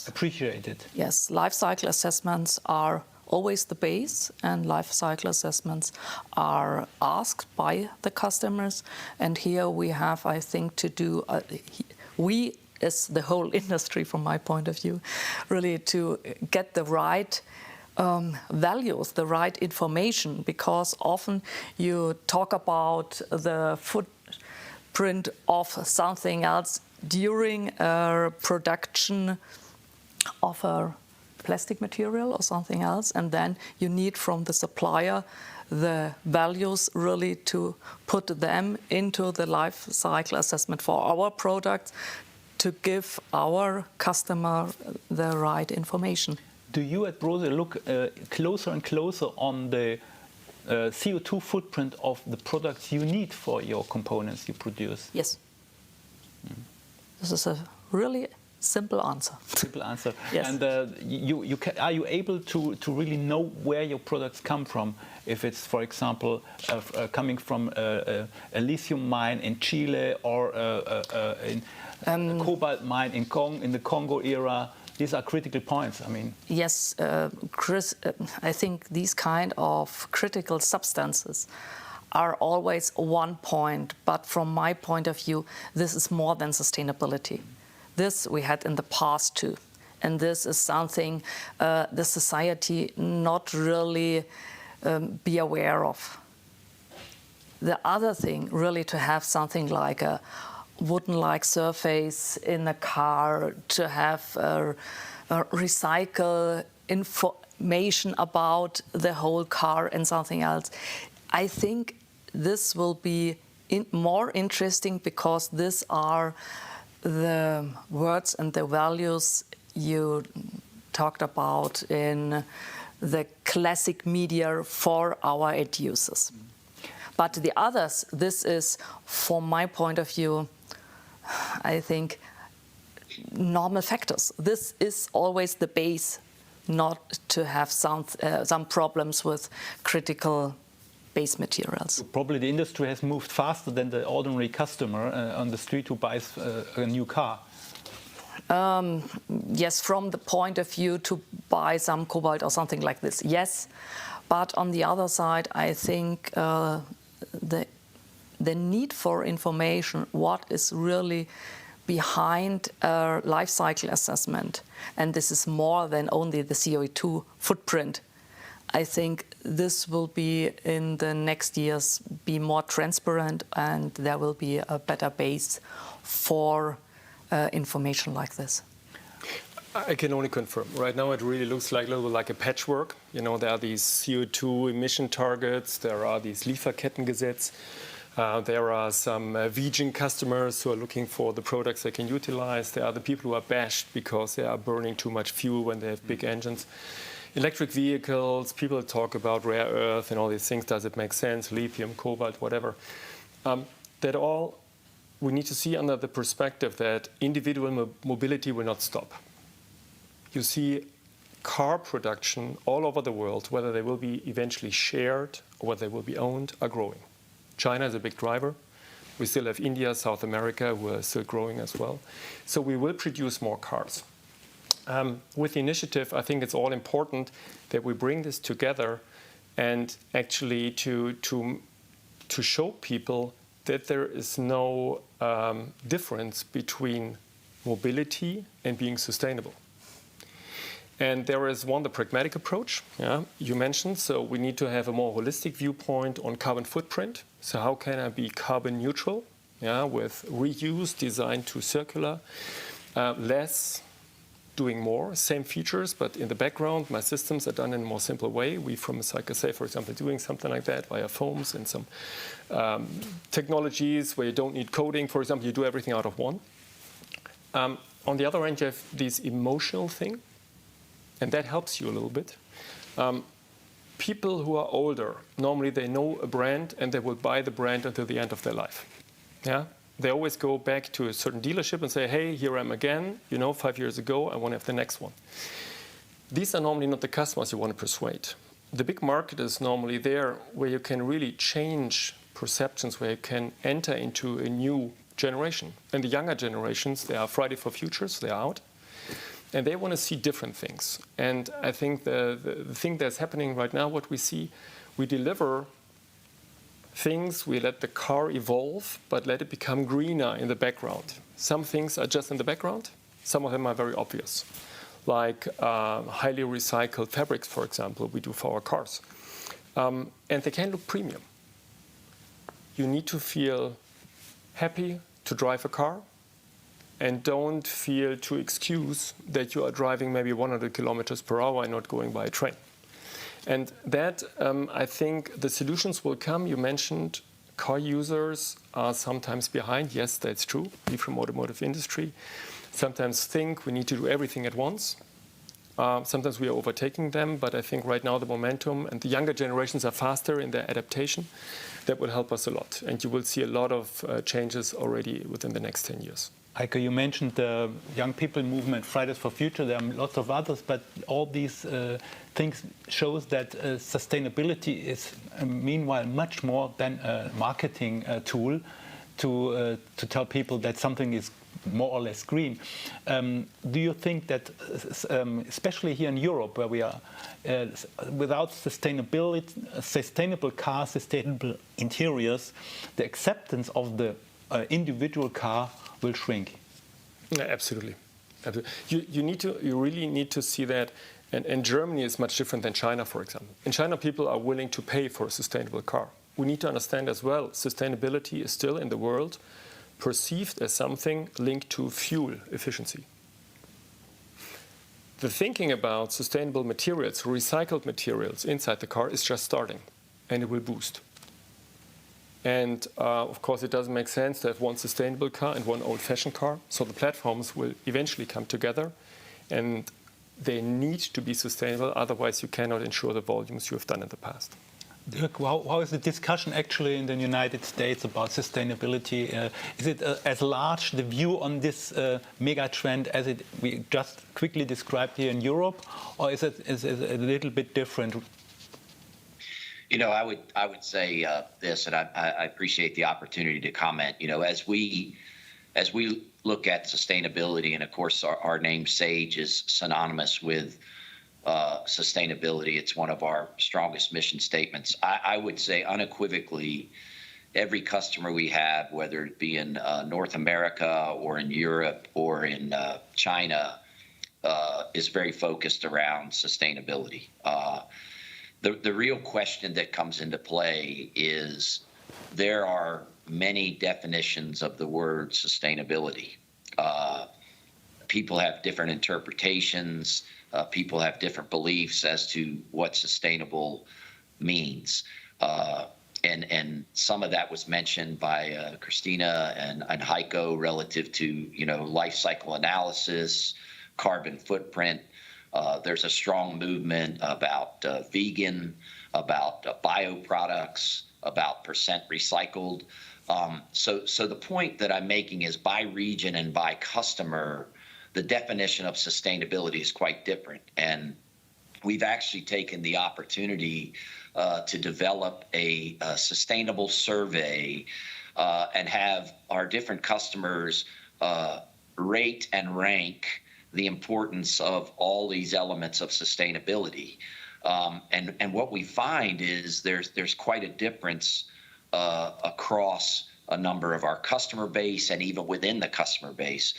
appreciated. Yes, life cycle assessments are always the base, and life cycle assessments are asked by the customers. And here we have, I think, to do, we is the whole industry from my point of view, really to get the right values, the right information, because often you talk about the footprint of something else during a production of a plastic material or something else, and then you need from the supplier the values really to put them into the life cycle assessment for our products to give our customer the right information. Do you at Brose look closer and closer on the CO2 footprint of the products you need for your components you produce? Yes. This is a really simple answer. Simple answer. Yes. And are you able to really know where your products come from? If it's, for example, coming from a lithium mine in Chile or a cobalt mine in the Congo era, these are critical points. I mean. Yes, Chris, I think these kind of critical substances are always one point, but from my point of view, this is more than sustainability. This we had in the past too, and this is something the society not really be aware of. The other thing, really to have something like a wooden-like surface in a car, to have a recycle information about the whole car and something else. I think this will be more interesting because these are the words and the values you talked about in the classic media for our end users. But the others, this is, from my point of view, I think, normal factors. This is always the base, not to have some problems with critical base materials. Probably the industry has moved faster than the ordinary customer on the street who buys a new car. Yes, from the point of view to buy some cobalt or something like this, yes. But on the other side, I think the need for information, what is really behind a life cycle assessment, and this is more than only the CO2 footprint. I think this will be in the next years be more transparent, and there will be a better base for information like this. I can only confirm. Right now, it really looks like a little bit like a patchwork. You know, there are these CO2 emission targets. There are these Lieferkettengesetz. There are some vegan customers who are looking for the products they can utilize. There are the people who are bashed because they are burning too much fuel when they have big engines. Electric vehicles, people talk about rare earth and all these things. Does it make sense? Lithium, cobalt, whatever. That all we need to see under the perspective that individual mobility will not stop. You see car production all over the world, whether they will be eventually shared or whether they will be owned, are growing. China is a big driver. We still have India, South America, who are still growing as well. So we will produce more cars. With the initiative, I think it's all important that we bring this together and actually to show people that there is no difference between mobility and being sustainable. And there is the pragmatic approach, you mentioned. So we need to have a more holistic viewpoint on carbon footprint. So how can I be carbon neutral, with reuse, designed to circular, less, doing more, same features, but in the background, my systems are done in a more simple way. We from Asahi Kasei, for example, doing something like that via foams and some technologies where you don't need coding. For example, you do everything out of one. On the other end, you have this emotional thing, and that helps you a little bit. People who are older, normally they know a brand and they will buy the brand until the end of their life. They always go back to a certain dealership and say, hey, here I am again. 5 years ago, I want to have the next one. These are normally not the customers you want to persuade. The big market is normally there where you can really change perceptions, where you can enter into a new generation. And the younger generations, they are Friday for Futures, they are out. And they want to see different things. And I think the thing that's happening right now, what we see, we deliver things, we let the car evolve, but let it become greener in the background. Some things are just in the background. Some of them are very obvious, like highly recycled fabrics, for example, we do for our cars. And they can look premium. You need to feel happy to drive a car and don't feel to excuse that you are driving maybe 100 kilometers per hour and not going by a train. And that, I think the solutions will come. You mentioned car users are sometimes behind. Yes, that's true. We from automotive industry sometimes think we need to do everything at once. Sometimes we are overtaking them, but I think right now the momentum and the younger generations are faster in their adaptation. That will help us a lot. And you will see a lot of changes already within the next 10 years. Heiko, you mentioned the young people movement, Fridays for Future. There are lots of others, but all these things shows that sustainability is, meanwhile, much more than a marketing tool to tell people that something is more or less green. Do you think that, especially here in Europe, where we are, without sustainable cars, sustainable interiors, the acceptance of the individual car will shrink? Yeah, absolutely. You really need to see that. And Germany is much different than China, for example. In China, people are willing to pay for a sustainable car. We need to understand as well, sustainability is still in the world perceived as something linked to fuel efficiency. The thinking about sustainable materials, recycled materials inside the car is just starting, and it will boost. And of course, it doesn't make sense to have one sustainable car and one old-fashioned car. So the platforms will eventually come together, and they need to be sustainable. Otherwise, you cannot ensure the volumes you have done in the past. Dirk, how is the discussion actually in the United States about sustainability? Is it as large, the view on this mega trend, as we just quickly described here in Europe, or is it a little bit different? You know, I would say this, and I appreciate the opportunity to comment. You know, as we look at sustainability, and of course our name Sage is synonymous with sustainability. It's one of our strongest mission statements. I would say unequivocally, every customer we have, whether it be in North America or in Europe or in China, is very focused around sustainability. The real question that comes into play is there are many definitions of the word sustainability. People have different interpretations. People have different beliefs as to what sustainable means. And some of that was mentioned by Christina and Heiko relative to, you know, life cycle analysis, carbon footprint. There's a strong movement about vegan, about bioproducts, about percent recycled. So the point that I'm making is by region and by customer, the definition of sustainability is quite different. And we've actually taken the opportunity to develop a sustainable survey and have our different customers rate and rank the importance of all these elements of sustainability. And what we find is there's quite a difference across a number of our customer base and even within the customer base.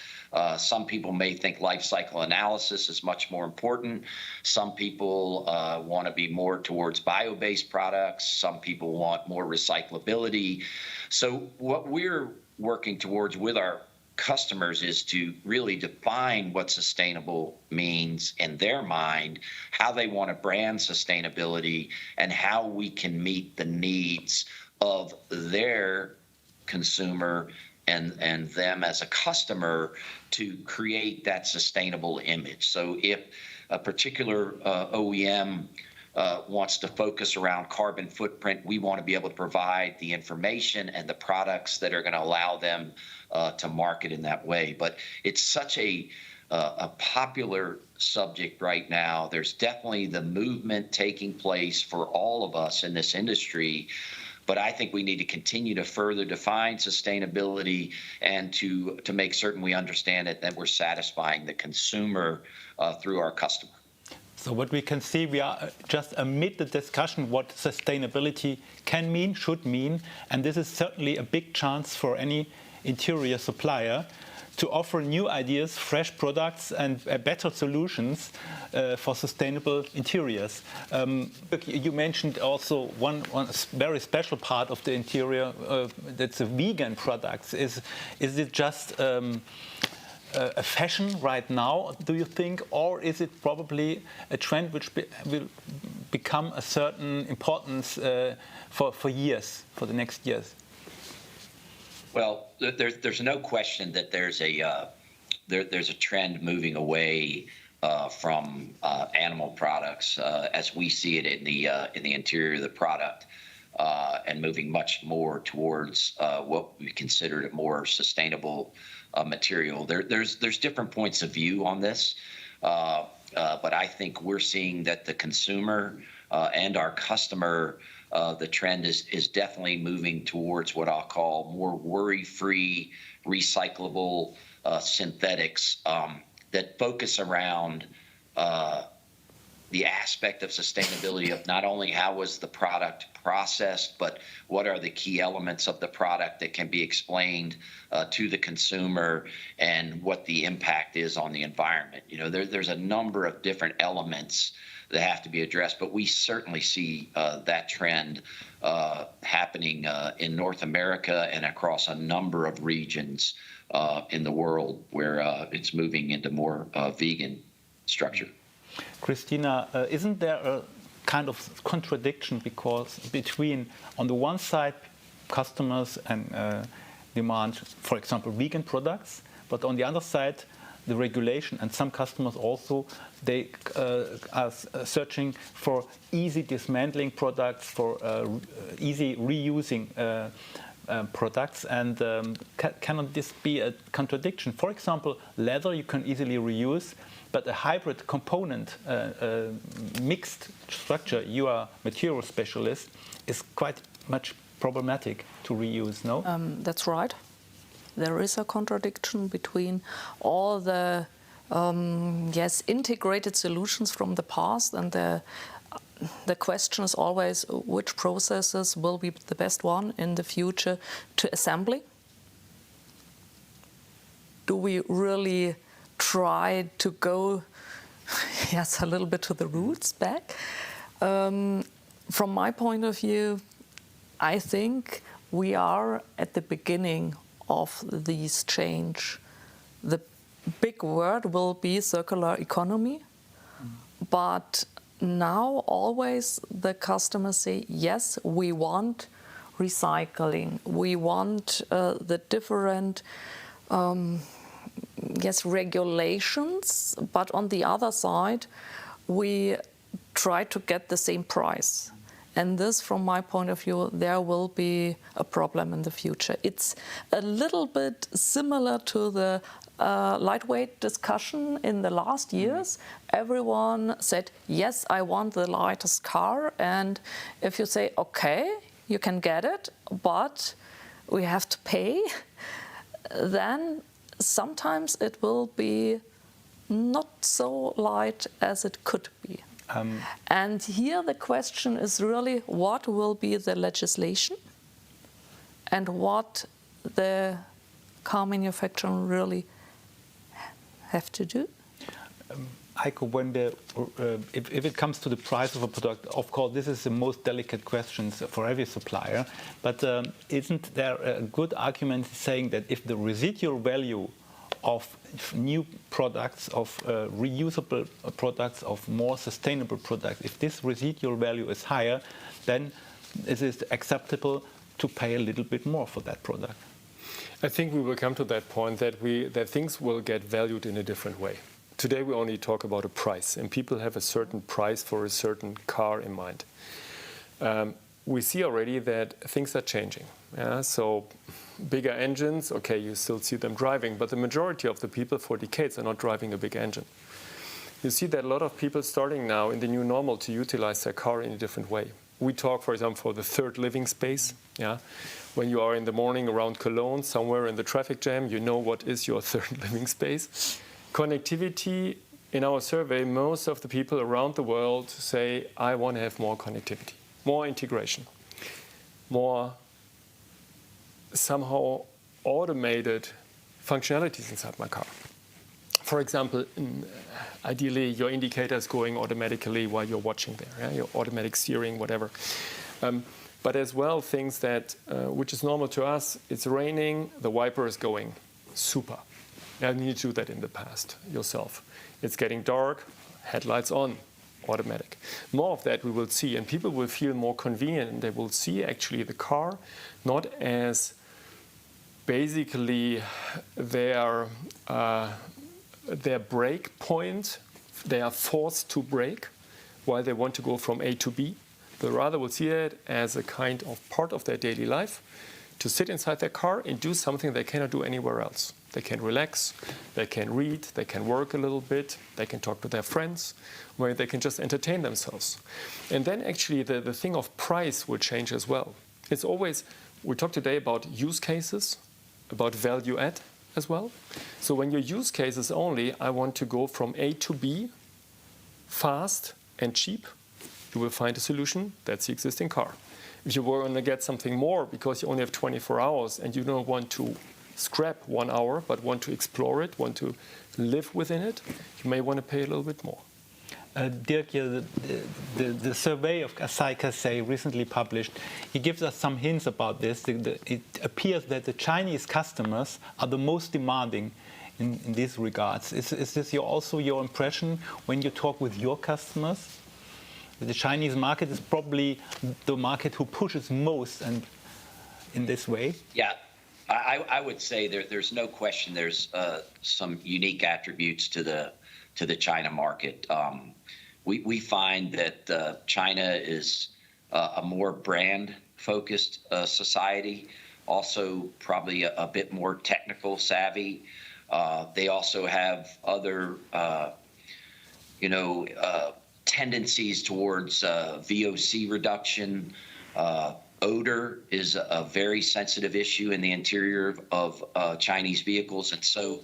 Some people may think life cycle analysis is much more important. Some people want to be more towards bio-based products. Some people want more recyclability. So what we're working towards with our customers is to really define what sustainable means in their mind, how they want to brand sustainability, and how we can meet the needs of their consumer and them as a customer to create that sustainable image. So if a particular OEM wants to focus around carbon footprint, we want to be able to provide the information and the products that are going to allow them to market in that way. But it's such a popular subject right now. There's definitely the movement taking place for all of us in this industry. But I think we need to continue to further define sustainability and to make certain we understand it, that we're satisfying the consumer through our customer. So what we can see, we are just amid the discussion what sustainability can mean, should mean, and this is certainly a big chance for any interior supplier to offer new ideas, fresh products, and better solutions for sustainable interiors. You mentioned also one very special part of the interior, that's the vegan products. Is it just a fashion right now, do you think, or is it probably a trend which will become a certain importance for years, for the next years? Well, there's no question that there's a trend moving away from animal products as we see it in the interior of the product, and moving much more towards what we consider a more sustainable material. There's different points of view on this, but I think we're seeing that the consumer and our customer, the trend is definitely moving towards what I'll call more worry-free, recyclable synthetics that focus around the aspect of sustainability of not only how was the product processed, but what are the key elements of the product that can be explained to the consumer and what the impact is on the environment. You know, there's a number of different elements that have to be addressed, but we certainly see that trend happening in North America and across a number of regions in the world where it's moving into more vegan structure. Christina, isn't there a kind of contradiction between, on the one side, customers and demand, for example, vegan products, but on the other side, the regulation, and some customers also, they are searching for easy dismantling products, for easy reusing products, and cannot this be a contradiction? For example, leather you can easily reuse, but a hybrid component, mixed structure, you are a material specialist, is quite much problematic to reuse, no? That's right. There is a contradiction between all the integrated solutions from the past, and the question is always which processes will be the best one in the future to assembly. Do we really try to go a little bit to the roots back? From my point of view, I think we are at the beginning of this change. The big word will be circular economy, but now always the customers say, yes, we want recycling, we want the different regulations, but on the other side we try to get the same price. And this, from my point of view, there will be a problem in the future. It's a little bit similar to the lightweight discussion in the last years. Everyone said, yes, I want the lightest car. And if you say, okay, you can get it, but we have to pay, then sometimes it will be not so light as it could be. And here the question is really what will be the legislation and what the car manufacturer really have to do. Heiko, if it comes to the price of a product, of course, this is the most delicate question for every supplier. But isn't there a good argument saying that if the residual value of new products, of reusable products, of more sustainable products, if this residual value is higher, then it is acceptable to pay a little bit more for that product? I think we will come to that point that things will get valued in a different way. Today we only talk about a price, and people have a certain price for a certain car in mind. We see already that things are changing. So bigger engines, okay, you still see them driving, but the majority of the people for decades are not driving a big engine. You see that a lot of people starting now in the new normal to utilize their car in a different way. We talk, for example, for the third living space. When you are in the morning around Cologne, somewhere in the traffic jam, you know what is your third living space. Connectivity in our survey, most of the people around the world say, I want to have more connectivity, more integration, more somehow automated functionalities inside my car. For example, ideally, your indicator is going automatically while you're watching there, your automatic steering, whatever. But as well, things that, which is normal to us, it's raining, the wiper is going, super. You need to do that in the past yourself. It's getting dark, headlights on, automatic. More of that we will see, and people will feel more convenient, and they will see actually the car not as basically their brake point. They are forced to brake while they want to go from A to B. They rather will see it as a kind of part of their daily life, to sit inside their car and do something they cannot do anywhere else. They can relax, they can read, they can work a little bit, they can talk to their friends, where they can just entertain themselves. And then actually the thing of price will change as well. It's always, we talked today about use cases, about value add as well. So when your use case is only, I want to go from A to B, fast and cheap, you will find a solution, that's the existing car. If you want to get something more because you only have 24 hours and you don't want to scrap 1 hour, but want to explore it, want to live within it, you may want to pay a little bit more. Dirk, the survey of Asahi Kasei recently published, he gives us some hints about this. It appears that the Chinese customers are the most demanding in these regards. Is this also your impression when you talk with your customers? The Chinese market is probably the market who pushes most and in this way? Yeah. I would say there's no question there's some unique attributes to the China market. We find that China is a more brand-focused society, also probably a bit more technical savvy. They also have other, tendencies towards VOC reduction. Odor is a very sensitive issue in the interior of Chinese vehicles. And so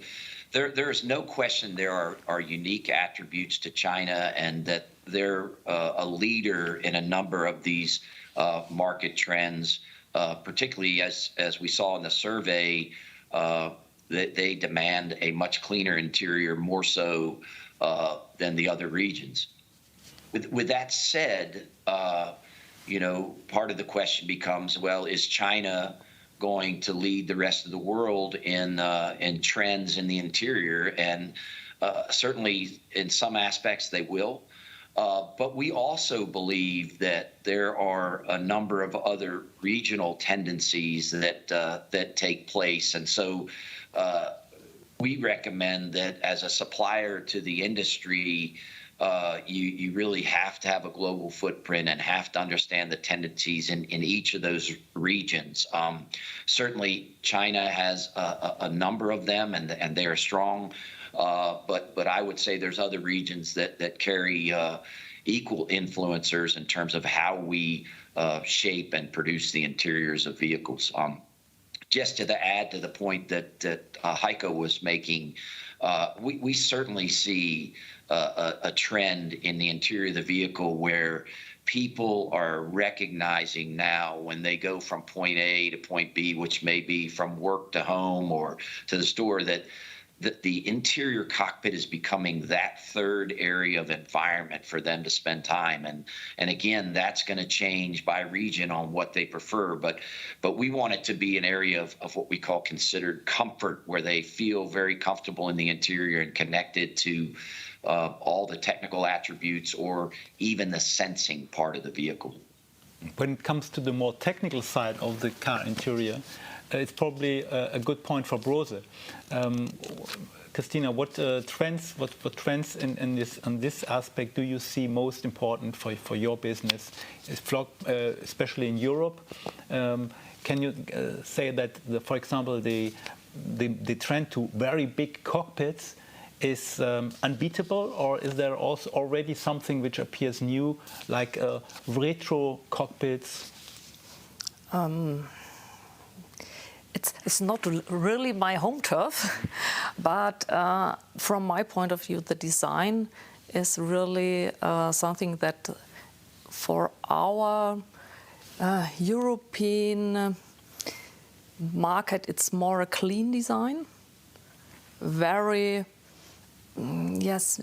there is no question there are unique attributes to China, and that they're a leader in a number of these market trends, particularly as we saw in the survey, that they demand a much cleaner interior, more so than the other regions. With that said, part of the question becomes, well, is China going to lead the rest of the world in trends in the interior? And certainly in some aspects they will. But we also believe that there are a number of other regional tendencies that take place. And so we recommend that as a supplier to the industry, you really have to have a global footprint and have to understand the tendencies in each of those regions. Certainly, China has a number of them, and they are strong. But I would say there's other regions that carry equal influencers in terms of how we shape and produce the interiors of vehicles. Just to add to the point that Heiko was making, we certainly see a trend in the interior of the vehicle where people are recognizing now when they go from point A to point B, which may be from work to home or to the store, that the interior cockpit is becoming that third area of environment for them to spend time. And again, that's going to change by region on what they prefer. But we want it to be an area of what we call considered comfort, where they feel very comfortable in the interior and connected to all the technical attributes or even the sensing part of the vehicle. When it comes to the more technical side of the car interior, it's probably a good point for Brose. Christina, what trends in this aspect do you see most important for your business, especially in Europe? Can you say that, for example, the trend to very big cockpits is unbeatable, or is there also already something which appears new, like it's not really my home turf, but from my point of view, the design is really something that for our European market, it's more a clean design, very, yes,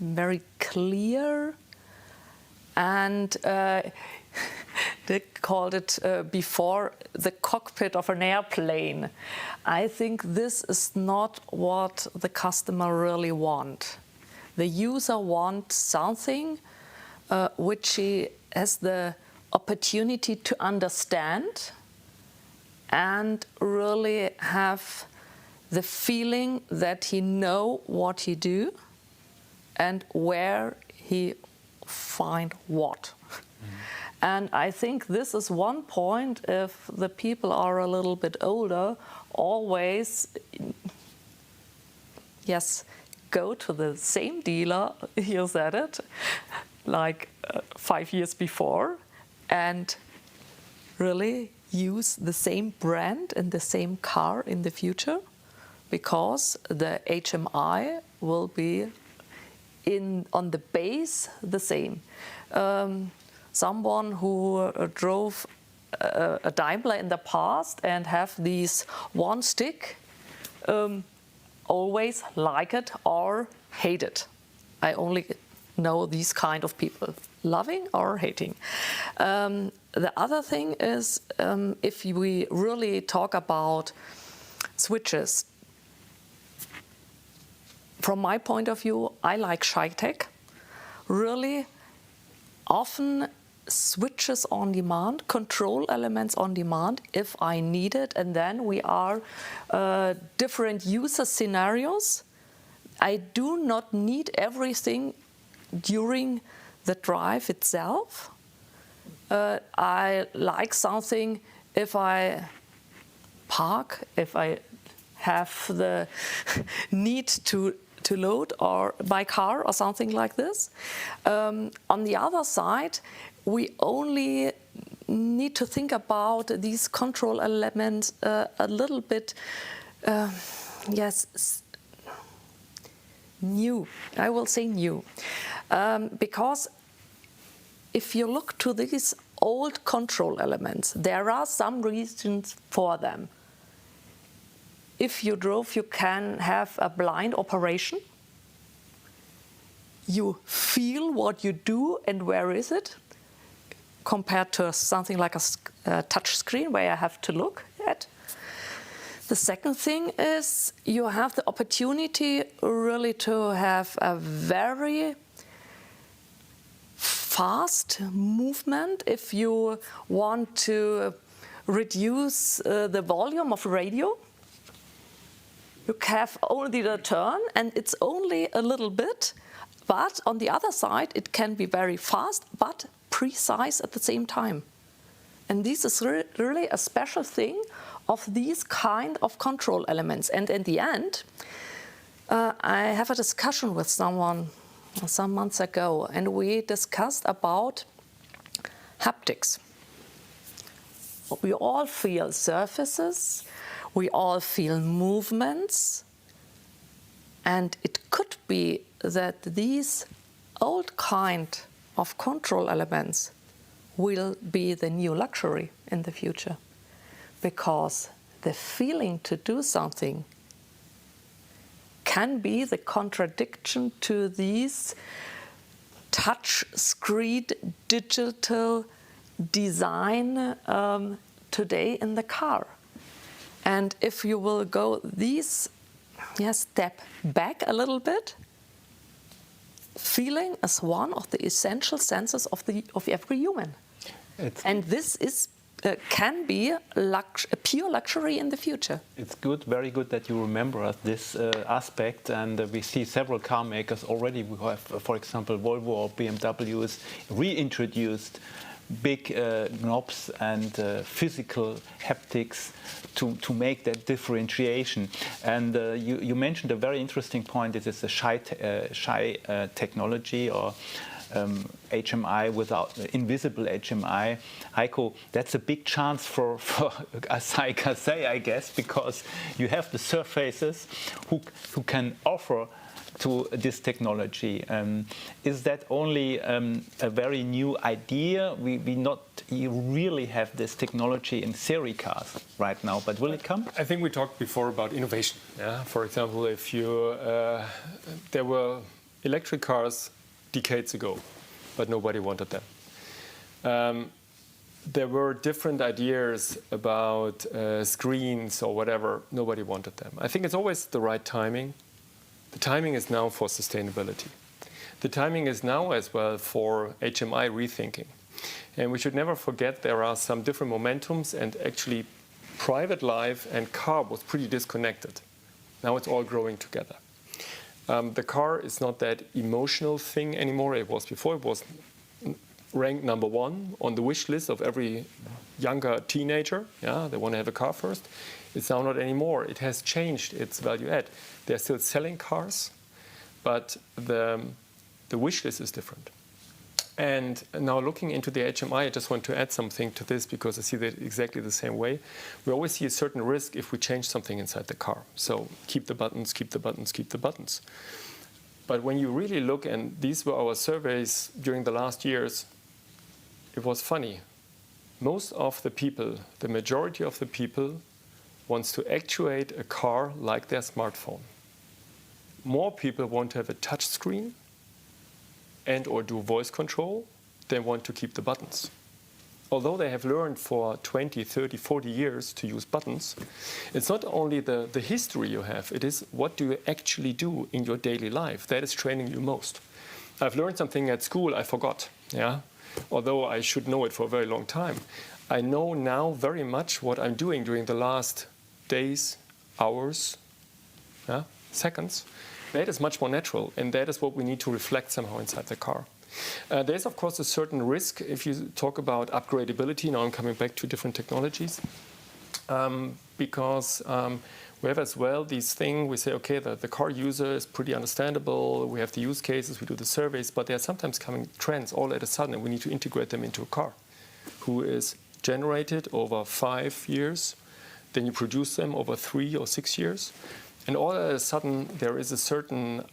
very clear, and they called it before the cockpit of an airplane. I think this is not what the customer really wants. The user wants something which he has the opportunity to understand and really have the feeling that he know what he do and where he find what. And I think this is one point, if the people are a little bit older, always, yes, go to the same dealer, you said it, like 5 years before, and really use the same brand and the same car in the future, because the HMI will be on the base the same. Someone who drove a Daimler in the past and have these one stick always like it or hate it. I only know these kind of people, loving or hating. The other thing is, if we really talk about switches, from my point of view, I like Shytech. Really, often switches on demand, control elements on demand if I need it, and then we are different user scenarios. I do not need everything during the drive itself. I like something if I park, if I have the need to load or my car or something like this. On the other side, we only need to think about these control elements a little bit, yes, new. I will say new. Because if you look to these old control elements, there are some reasons for them. If you drove, you can have a blind operation. You feel what you do and where is it, compared to something like a touch screen where I have to look at. The second thing is you have the opportunity really to have a very fast movement if you want to reduce the volume of radio. You have only the turn and it's only a little bit, but on the other side it can be very fast but precise at the same time. And this is really a special thing of these kind of control elements. And in the end, I have a discussion with someone some months ago, and we discussed about haptics. We all feel surfaces, we all feel movements, and it could be that these old kind of control elements will be the new luxury in the future, because the feeling to do something can be the contradiction to these touch screen digital design today in the car. And if you will go these step back a little bit, feeling is one of the essential senses of every human. And this is can be a pure luxury in the future. It's good, very good that you remember this aspect, and we see several car makers already who have, for example, Volvo or BMW has reintroduced big knobs and physical haptics to make that differentiation. And you mentioned a very interesting point. It is the shy technology, or HMI without invisible HMI. Heiko, that's a big chance for Asahi Kasei, I guess, because you have the surfaces who can offer to this technology. Is that only a very new idea? You really have this technology in series cars right now, but will it come? I think we talked before about innovation. Yeah? For example, if you there were electric cars decades ago, but nobody wanted them. There were different ideas about screens or whatever. Nobody wanted them. I think it's always the right timing. The timing is now for sustainability. The timing is now as well for HMI rethinking. And we should never forget there are some different momentums, and actually private life and car was pretty disconnected. Now it's all growing together. The car is not that emotional thing anymore. It was before. It was ranked number one on the wish list of every younger teenager. Yeah, they want to have a car first. It's now not anymore. It has changed its value add. They're still selling cars, but the wish list is different. And now looking into the HMI, I just want to add something to this because I see that exactly the same way. We always see a certain risk if we change something inside the car. So keep the buttons, keep the buttons, keep the buttons. But when you really look, and these were our surveys during the last years, it was funny. Most of the people, the majority of the people, wants to actuate a car like their smartphone. More people want to have a touch screen and or do voice control than want to keep the buttons. Although they have learned for 20, 30, 40 years to use buttons, it's not only the history you have, it is what do you actually do in your daily life. That is training you most. I've learned something at school I forgot, yeah? Although I should know it for a very long time. I know now very much what I'm doing during the last days, hours, yeah, seconds. That is much more natural, and that is what we need to reflect somehow inside the car. There's, of course, a certain risk if you talk about upgradability. Now I'm coming back to different technologies, because we have as well these things, we say, okay, the car user is pretty understandable, we have the use cases, we do the surveys, but there are sometimes coming trends all at a sudden, and we need to integrate them into a car, who is generated over 5 years, then you produce them over 3 or 6 years. And all of a sudden, there is a certain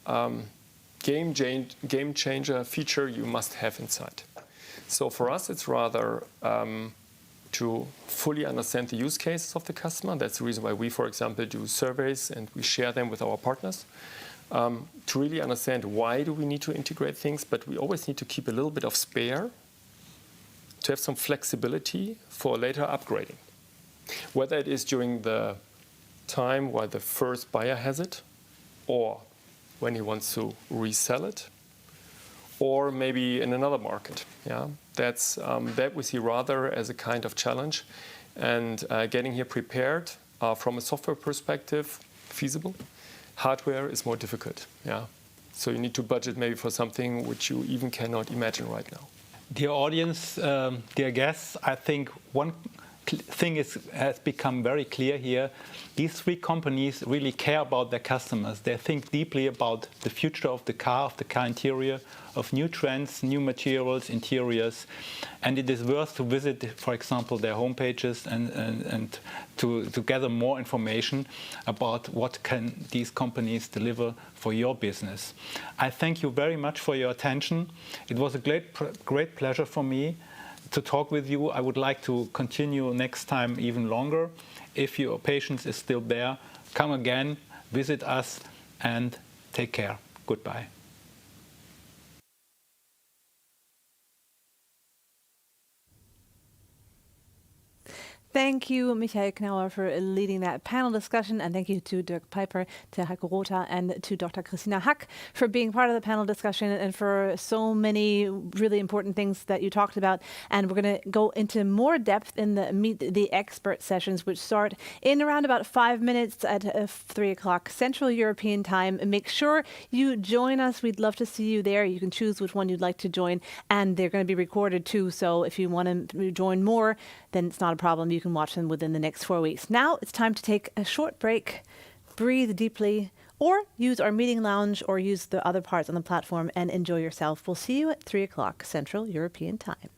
game changer feature you must have inside. So for us, it's rather to fully understand the use cases of the customer. That's the reason why we, for example, do surveys and we share them with our partners. To really understand why do we need to integrate things, but we always need to keep a little bit of spare to have some flexibility for later upgrading. Whether it is during the time while the first buyer has it, or when he wants to resell it, or maybe in another market. Yeah, that's that we see rather as a kind of challenge, and getting here prepared from a software perspective, feasible. Hardware is more difficult. Yeah, so you need to budget maybe for something which you even cannot imagine right now. Dear audience, dear guests, I think one thing has become very clear here. These three companies really care about their customers. They think deeply about the future of the car interior, of new trends, new materials, interiors. And it is worth to visit, for example, their homepages and to gather more information about what can these companies deliver for your business. I thank you very much for your attention. It was a great pleasure for me to talk with you. I would like to continue next time even longer. If your patience is still there, come again, visit us, and take care. Goodbye. Thank you, Michael Knauer, for leading that panel discussion, and thank you to Dirk Piper, to Heiko Rother, and to Dr. Christina Hack for being part of the panel discussion and for so many really important things that you talked about. And we're going to go into more depth in the Meet the Expert sessions, which start in around about 5 minutes at 3 o'clock Central European Time. And make sure you join us. We'd love to see you there. You can choose which one you'd like to join, and they're going to be recorded too. So if you want to join more, then it's not a problem. You can watch them within the next 4 weeks. Now it's time to take a short break, breathe deeply, or use our meeting lounge or use the other parts on the platform and enjoy yourself. We'll see you at 3 o'clock Central European Time.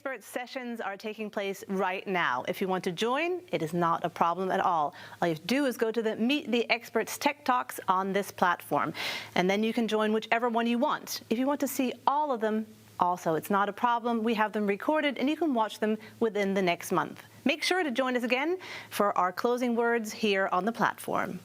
expert sessions are taking place right now. If you want to join, it is not a problem at all. All you have to do is go to the Meet the Experts Tech Talks on this platform, and then you can join whichever one you want. If you want to see all of them, also, it's not a problem. We have them recorded, and you can watch them within the next month. Make sure to join us again for our closing words here on the platform.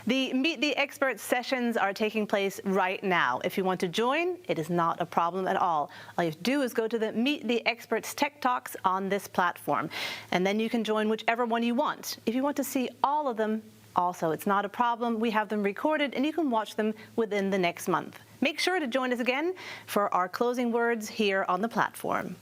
The Meet the Experts sessions are taking place right now. If you want to join, it is not a problem at all. All you have to do is go to the Meet the Experts Tech Talks on this platform, and then you can join whichever one you want. If you want to see all of them, also, it's not a problem. We have them recorded, and you can watch them within the next month. Make sure to join us again for our closing words here on the platform.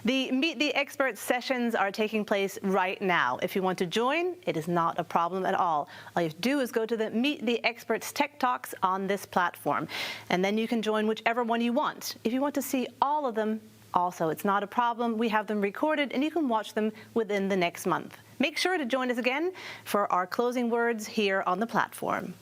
The Meet the Experts sessions are taking place right now. If you want to join, it is not a problem at all. All you have to do is go to the Meet the Experts Tech Talks on this platform, and then you can join whichever one you want. If you want to see all of them, also, it's not a problem. We have them recorded, and you can watch them within the next month. Make sure to join us again for our closing words here on the platform.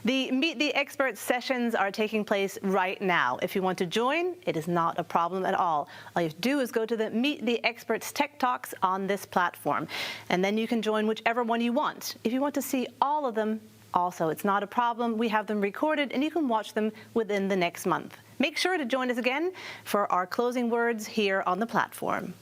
The Meet the Experts sessions are taking place right now. If you want to join, it is not a problem at all. All you have to do is go to the Meet the Experts Tech Talks on this platform, and then you can join whichever one you want. If you want to see all of them, also, it's not a problem. We have them recorded, and you can watch them within the next month. Make sure to join us again for our closing words here on the platform.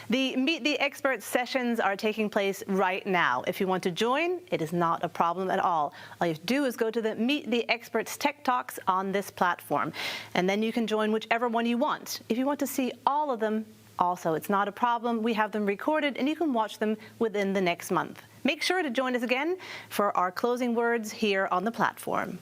The Meet the Experts sessions are taking place right now. If you want to join, it is not a problem at all. All you have to do is go to the Meet the Experts Tech Talks on this platform, and then you can join whichever one you want. If you want to see all of them, also, it's not a problem. We have them recorded, and you can watch them within the next month. Make sure to join us again for our closing words here on the platform.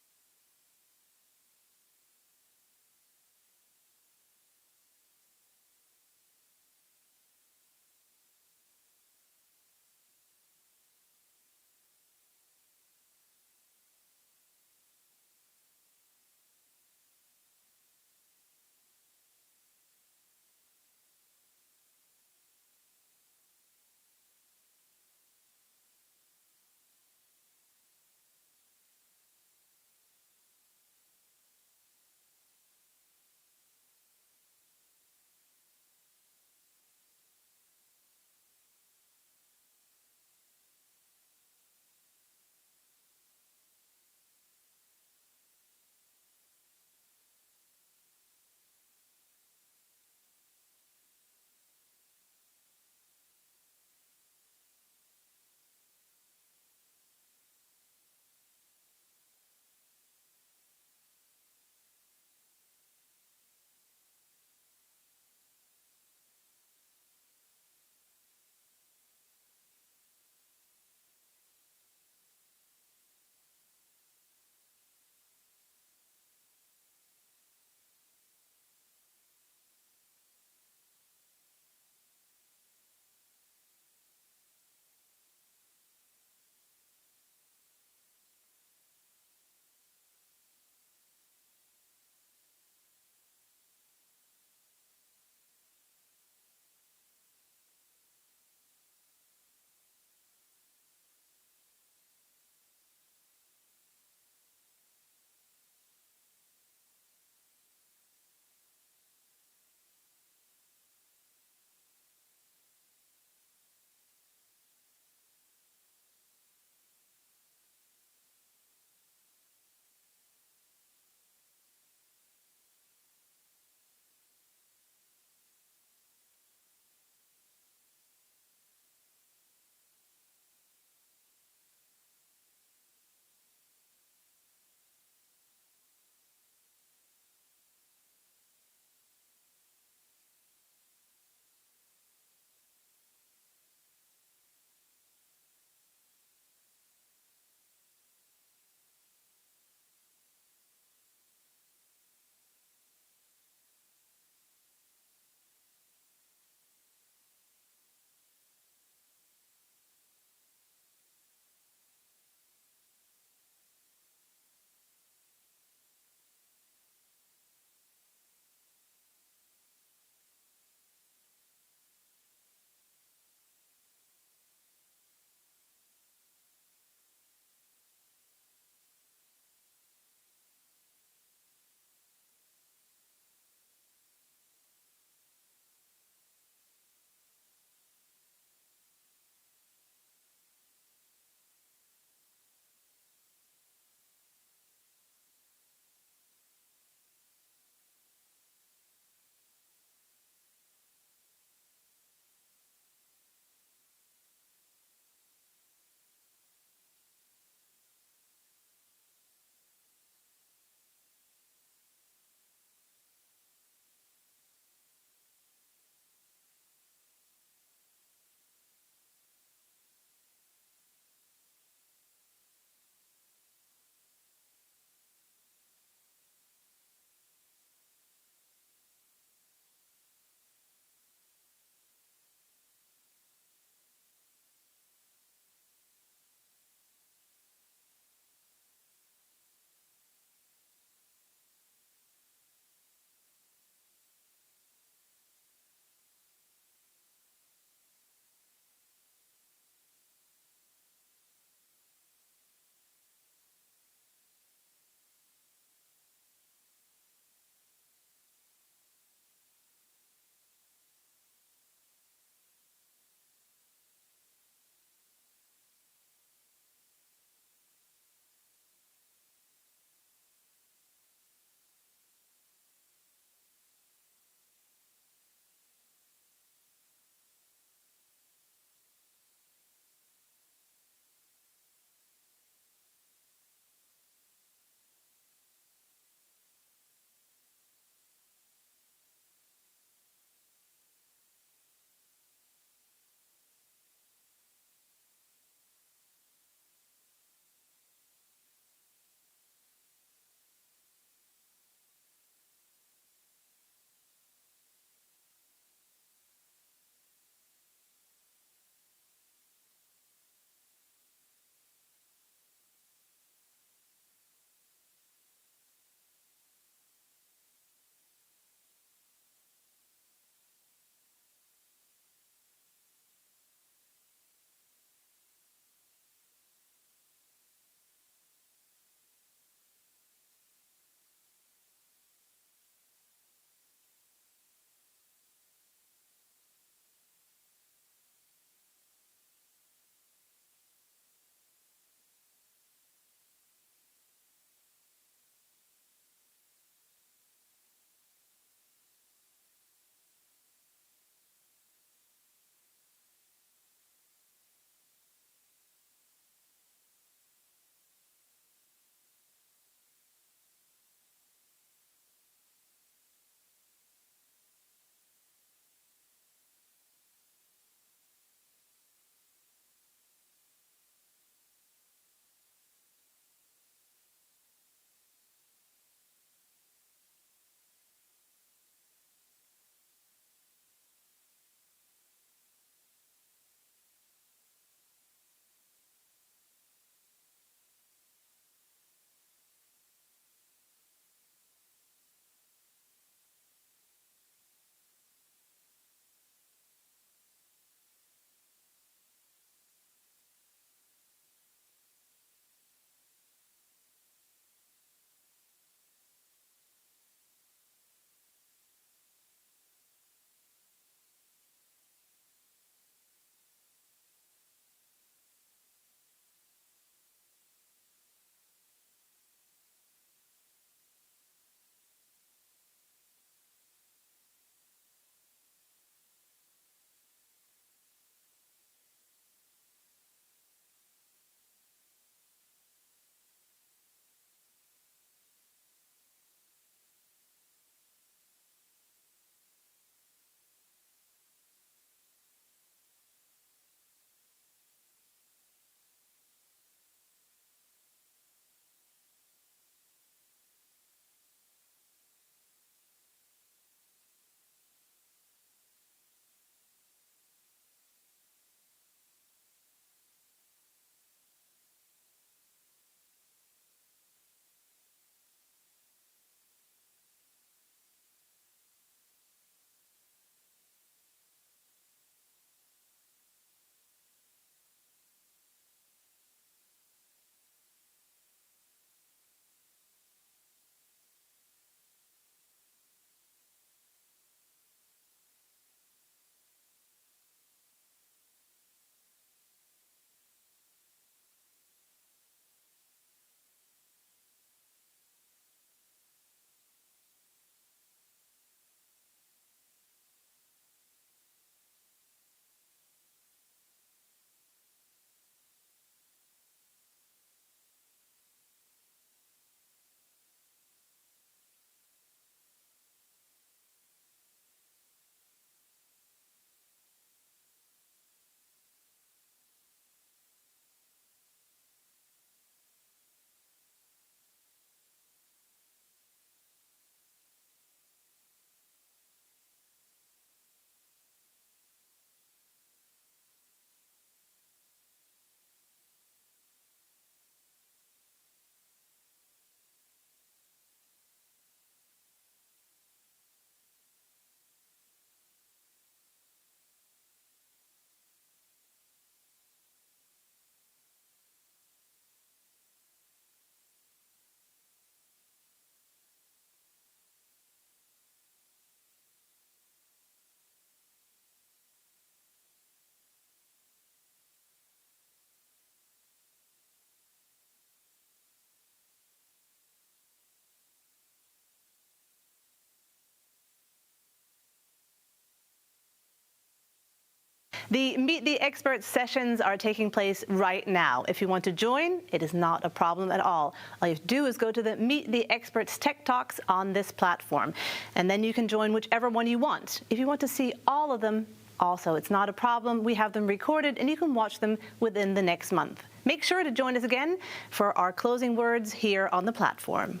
The Meet the Experts sessions are taking place right now. If you want to join, it is not a problem at all. All you have to do is go to the Meet the Experts Tech Talks on this platform, and then you can join whichever one you want. If you want to see all of them, also, it's not a problem. We have them recorded, and you can watch them within the next month. Make sure to join us again for our closing words here on the platform.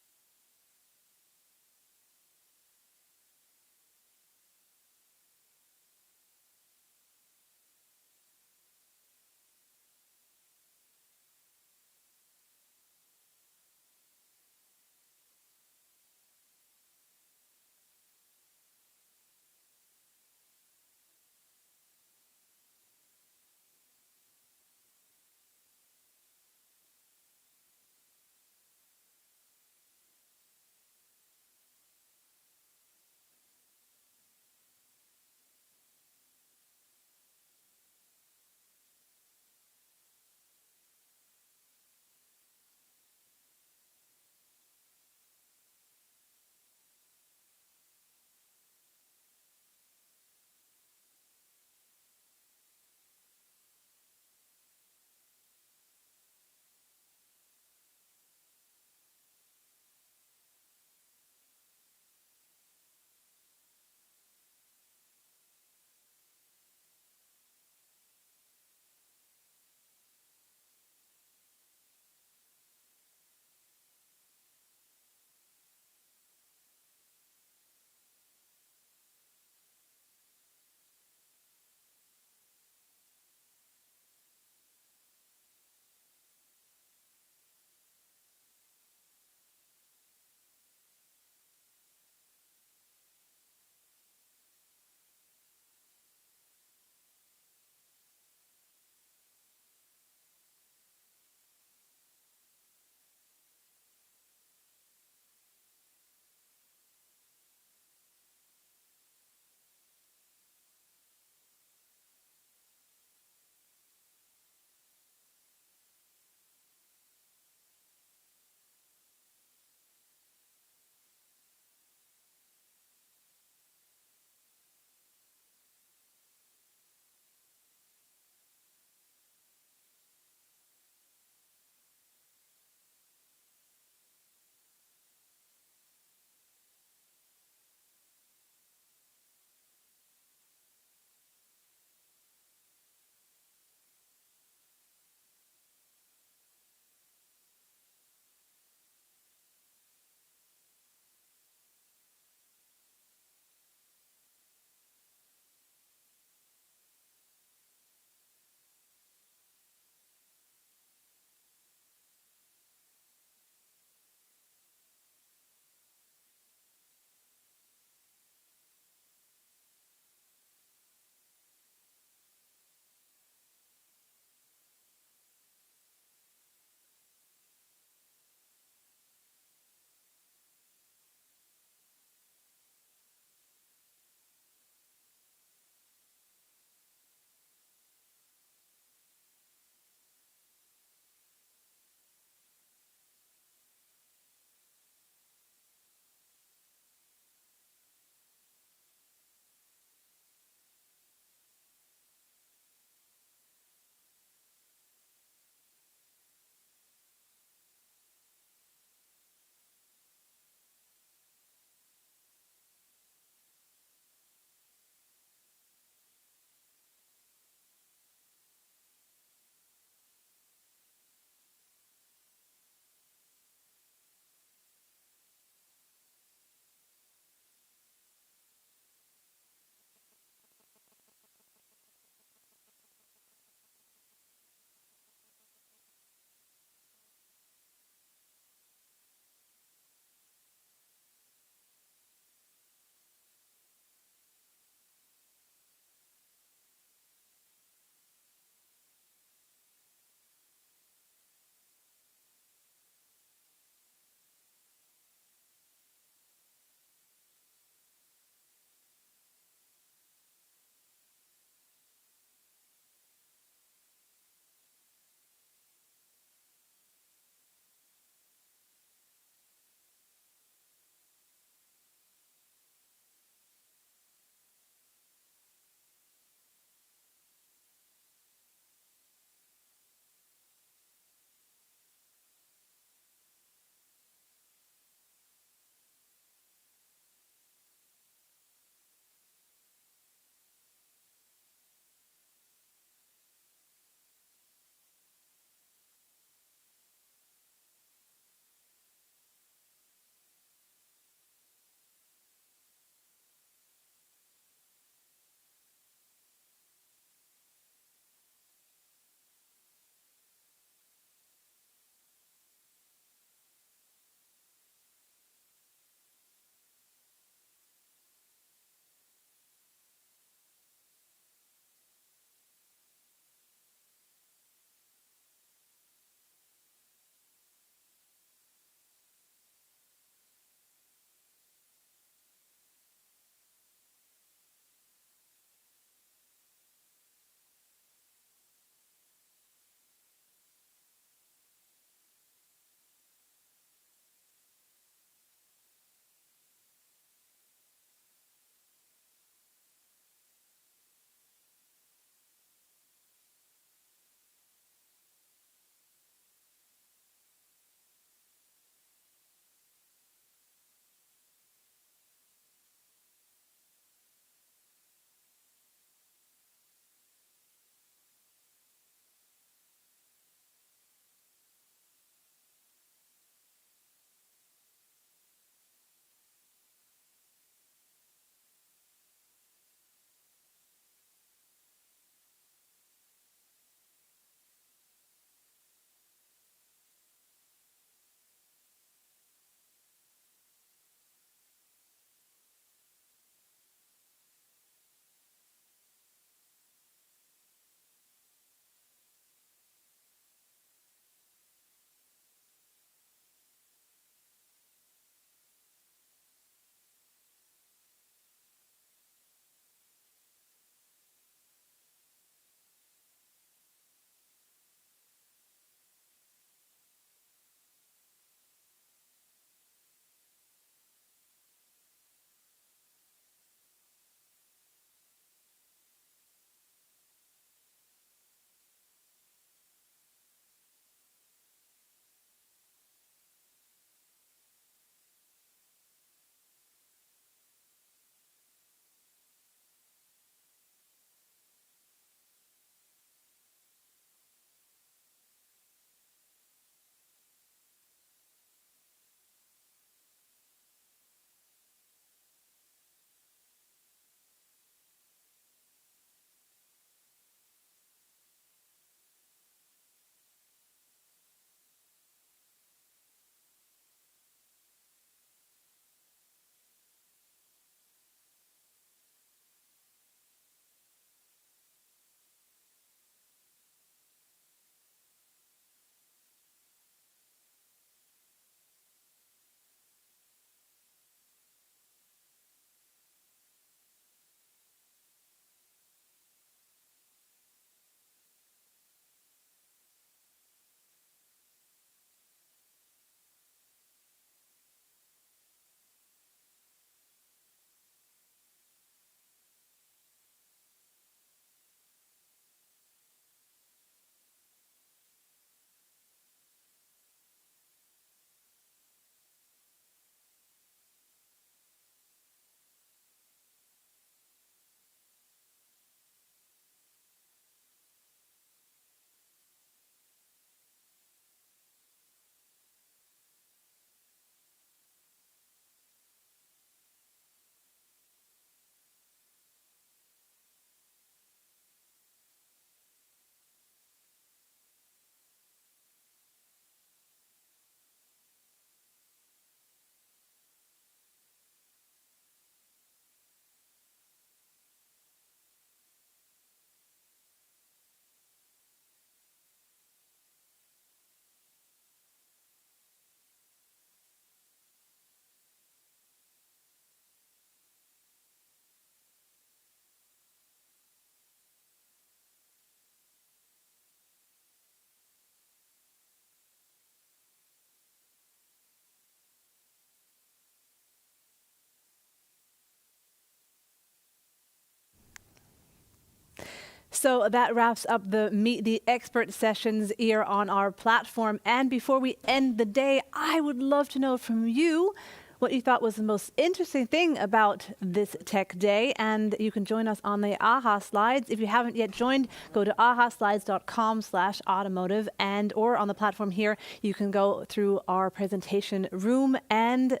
So that wraps up the Meet the Expert sessions here on our platform. And before we end the day, I would love to know from you what you thought was the most interesting thing about this tech day. And you can join us on the AHA slides. If you haven't yet joined, go to ahaslides.com/automotive, and or on the platform here, you can go through our presentation room and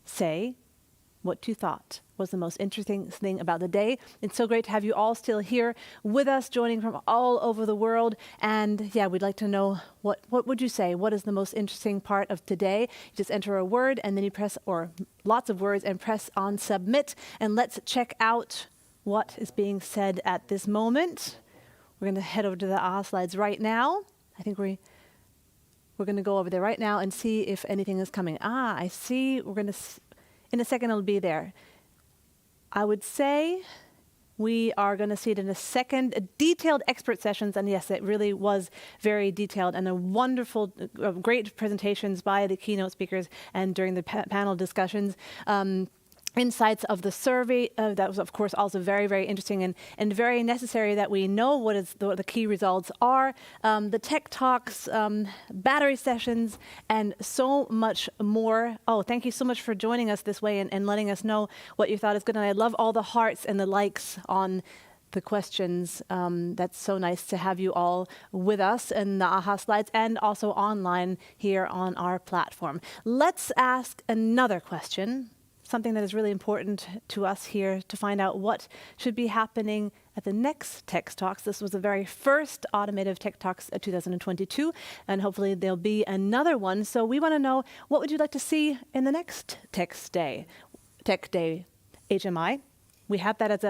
say what you thought was the most interesting thing about the day. It's so great to have you all still here with us, joining from all over the world. And yeah, we'd like to know, what would you say? What is the most interesting part of today? You just enter a word and then you press, or lots of words, and press on submit. And let's check out what is being said at this moment. We're going to head over to the AHA slides right now. I think we're going to go over there right now and see if anything is coming. I see. We're going to, in a second, it'll be there. I would say we are going to see it in a second. Detailed expert sessions, and yes, it really was very detailed, and a wonderful, great presentations by the keynote speakers and during the panel discussions. Insights of the survey, that was of course also very, very interesting and very necessary that we know what is the key results are. The tech talks, battery sessions, and so much more. Oh, thank you so much for joining us this way and letting us know what you thought is good. And I love all the hearts and the likes on the questions. That's so nice to have you all with us in the AHA slides and also online here on our platform. Let's ask another question, something that is really important to us here, to find out what should be happening at the next Tech Talks. This was the very first Automotive Tech Talks 2022, and hopefully there'll be another one. So we want to know, what would you like to see in the next Tech Day HMI? We have that as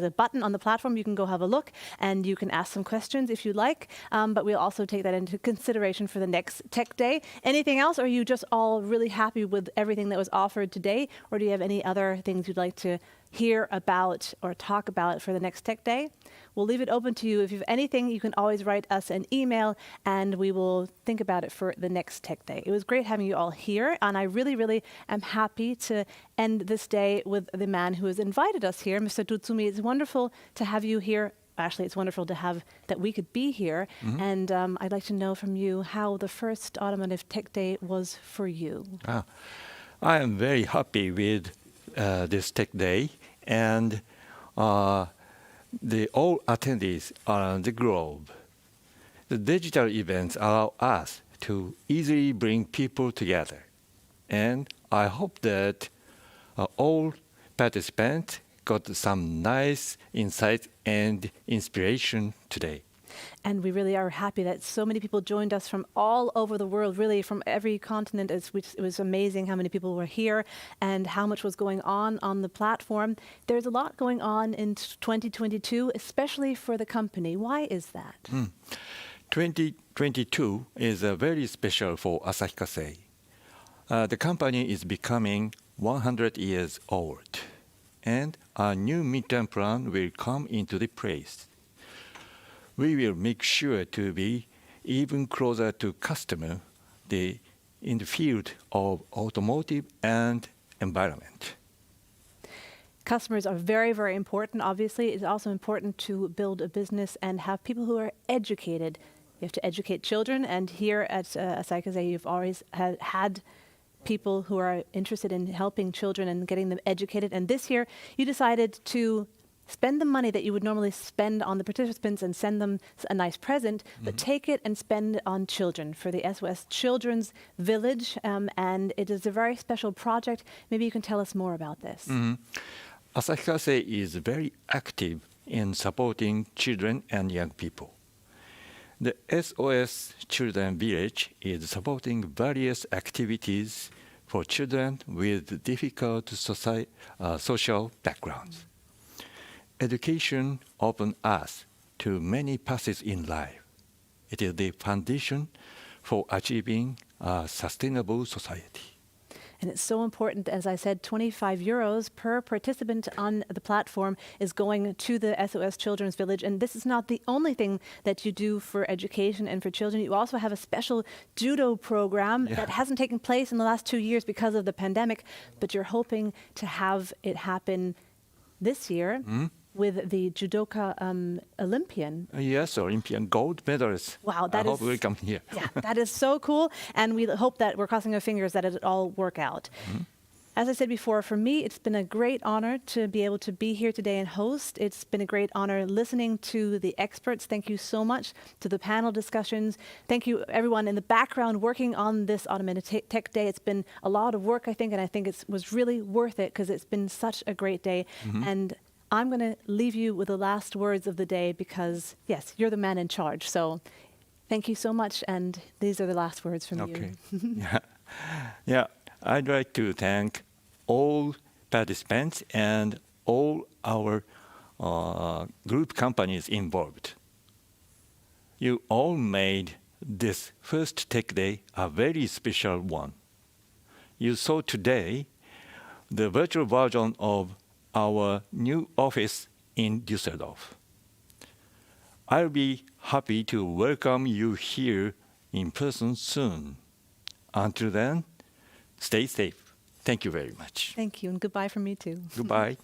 a button on the platform. You can go have a look, and you can ask some questions if you like. But we'll also take that into consideration for the next Tech Day. Anything else? Or are you just all really happy with everything that was offered today? Or do you have any other things you'd like to hear about or talk about for the next Tech Day? We'll leave it open to you. If you have anything, you can always write us an email, and we will think about it for the next Tech Day. It was great having you all here, and I really, really am happy to end this day with the man who has invited us here, Mr. Tutsumi. It's wonderful to have you here. Actually, it's wonderful to have that we could be here. Mm-hmm. And I'd like to know from you how the first Automotive Tech Day was for you. I am very happy with this Tech Day, and the all attendees around the globe. The digital events allow us to easily bring people together, and I hope that all participants got some nice insights and inspiration today. And we really are happy that so many people joined us from all over the world, really from every continent. It was amazing how many people were here and how much was going on the platform. There's a lot going on in 2022, especially for the company. Why is that? 2022 is very special for Asahi Kasei. The company is becoming 100 years old, and a new midterm plan will come into the place. We will make sure to be even closer to customer in the field of automotive and environment. Customers are very, very important. Obviously, it's also important to build a business and have people who are educated. You have to educate children, and here at Asahi Kasei, you've always had people who are interested in helping children and getting them educated. And this year, you decided to spend the money that you would normally spend on the participants and send them a nice present, but take it and spend it on children for the SOS Children's Village. And it is a very special project. Maybe you can tell us more about this. Asahi Kasei is very active in supporting children and young people. The SOS Children's Village is supporting various activities for children with difficult social backgrounds. Education opens us to many paths in life. It is the foundation for achieving a sustainable society. And it's so important, as I said, 25 euros per participant on the platform is going to the SOS Children's Village. And this is not the only thing that you do for education and for children. You also have a special judo program that hasn't taken place in the last 2 years because of the pandemic, but you're hoping to have it happen this year. with the judoka Olympian. Yes, Olympian gold medalist. Wow, I hope we come here. Yeah, that is so cool. And we hope that we're crossing our fingers that it all work out. As I said before, for me, it's been a great honor to be able to be here today and host. It's been a great honor listening to the experts. Thank you so much to the panel discussions. Thank you, everyone in the background working on this Automated Tech Day. It's been a lot of work, I think, and I think it was really worth it because it's been such a great day. And I'm going to leave you with the last words of the day because, yes, you're the man in charge. So thank you so much. And these are the last words from you. Yeah, I'd like to thank all participants and all our group companies involved. You all made this first Tech Day a very special one. You saw today the virtual version of our new office in Düsseldorf. I'll be happy to welcome you here in person soon. Until then, stay safe. Thank you very much. Thank you, and goodbye from me too. Goodbye.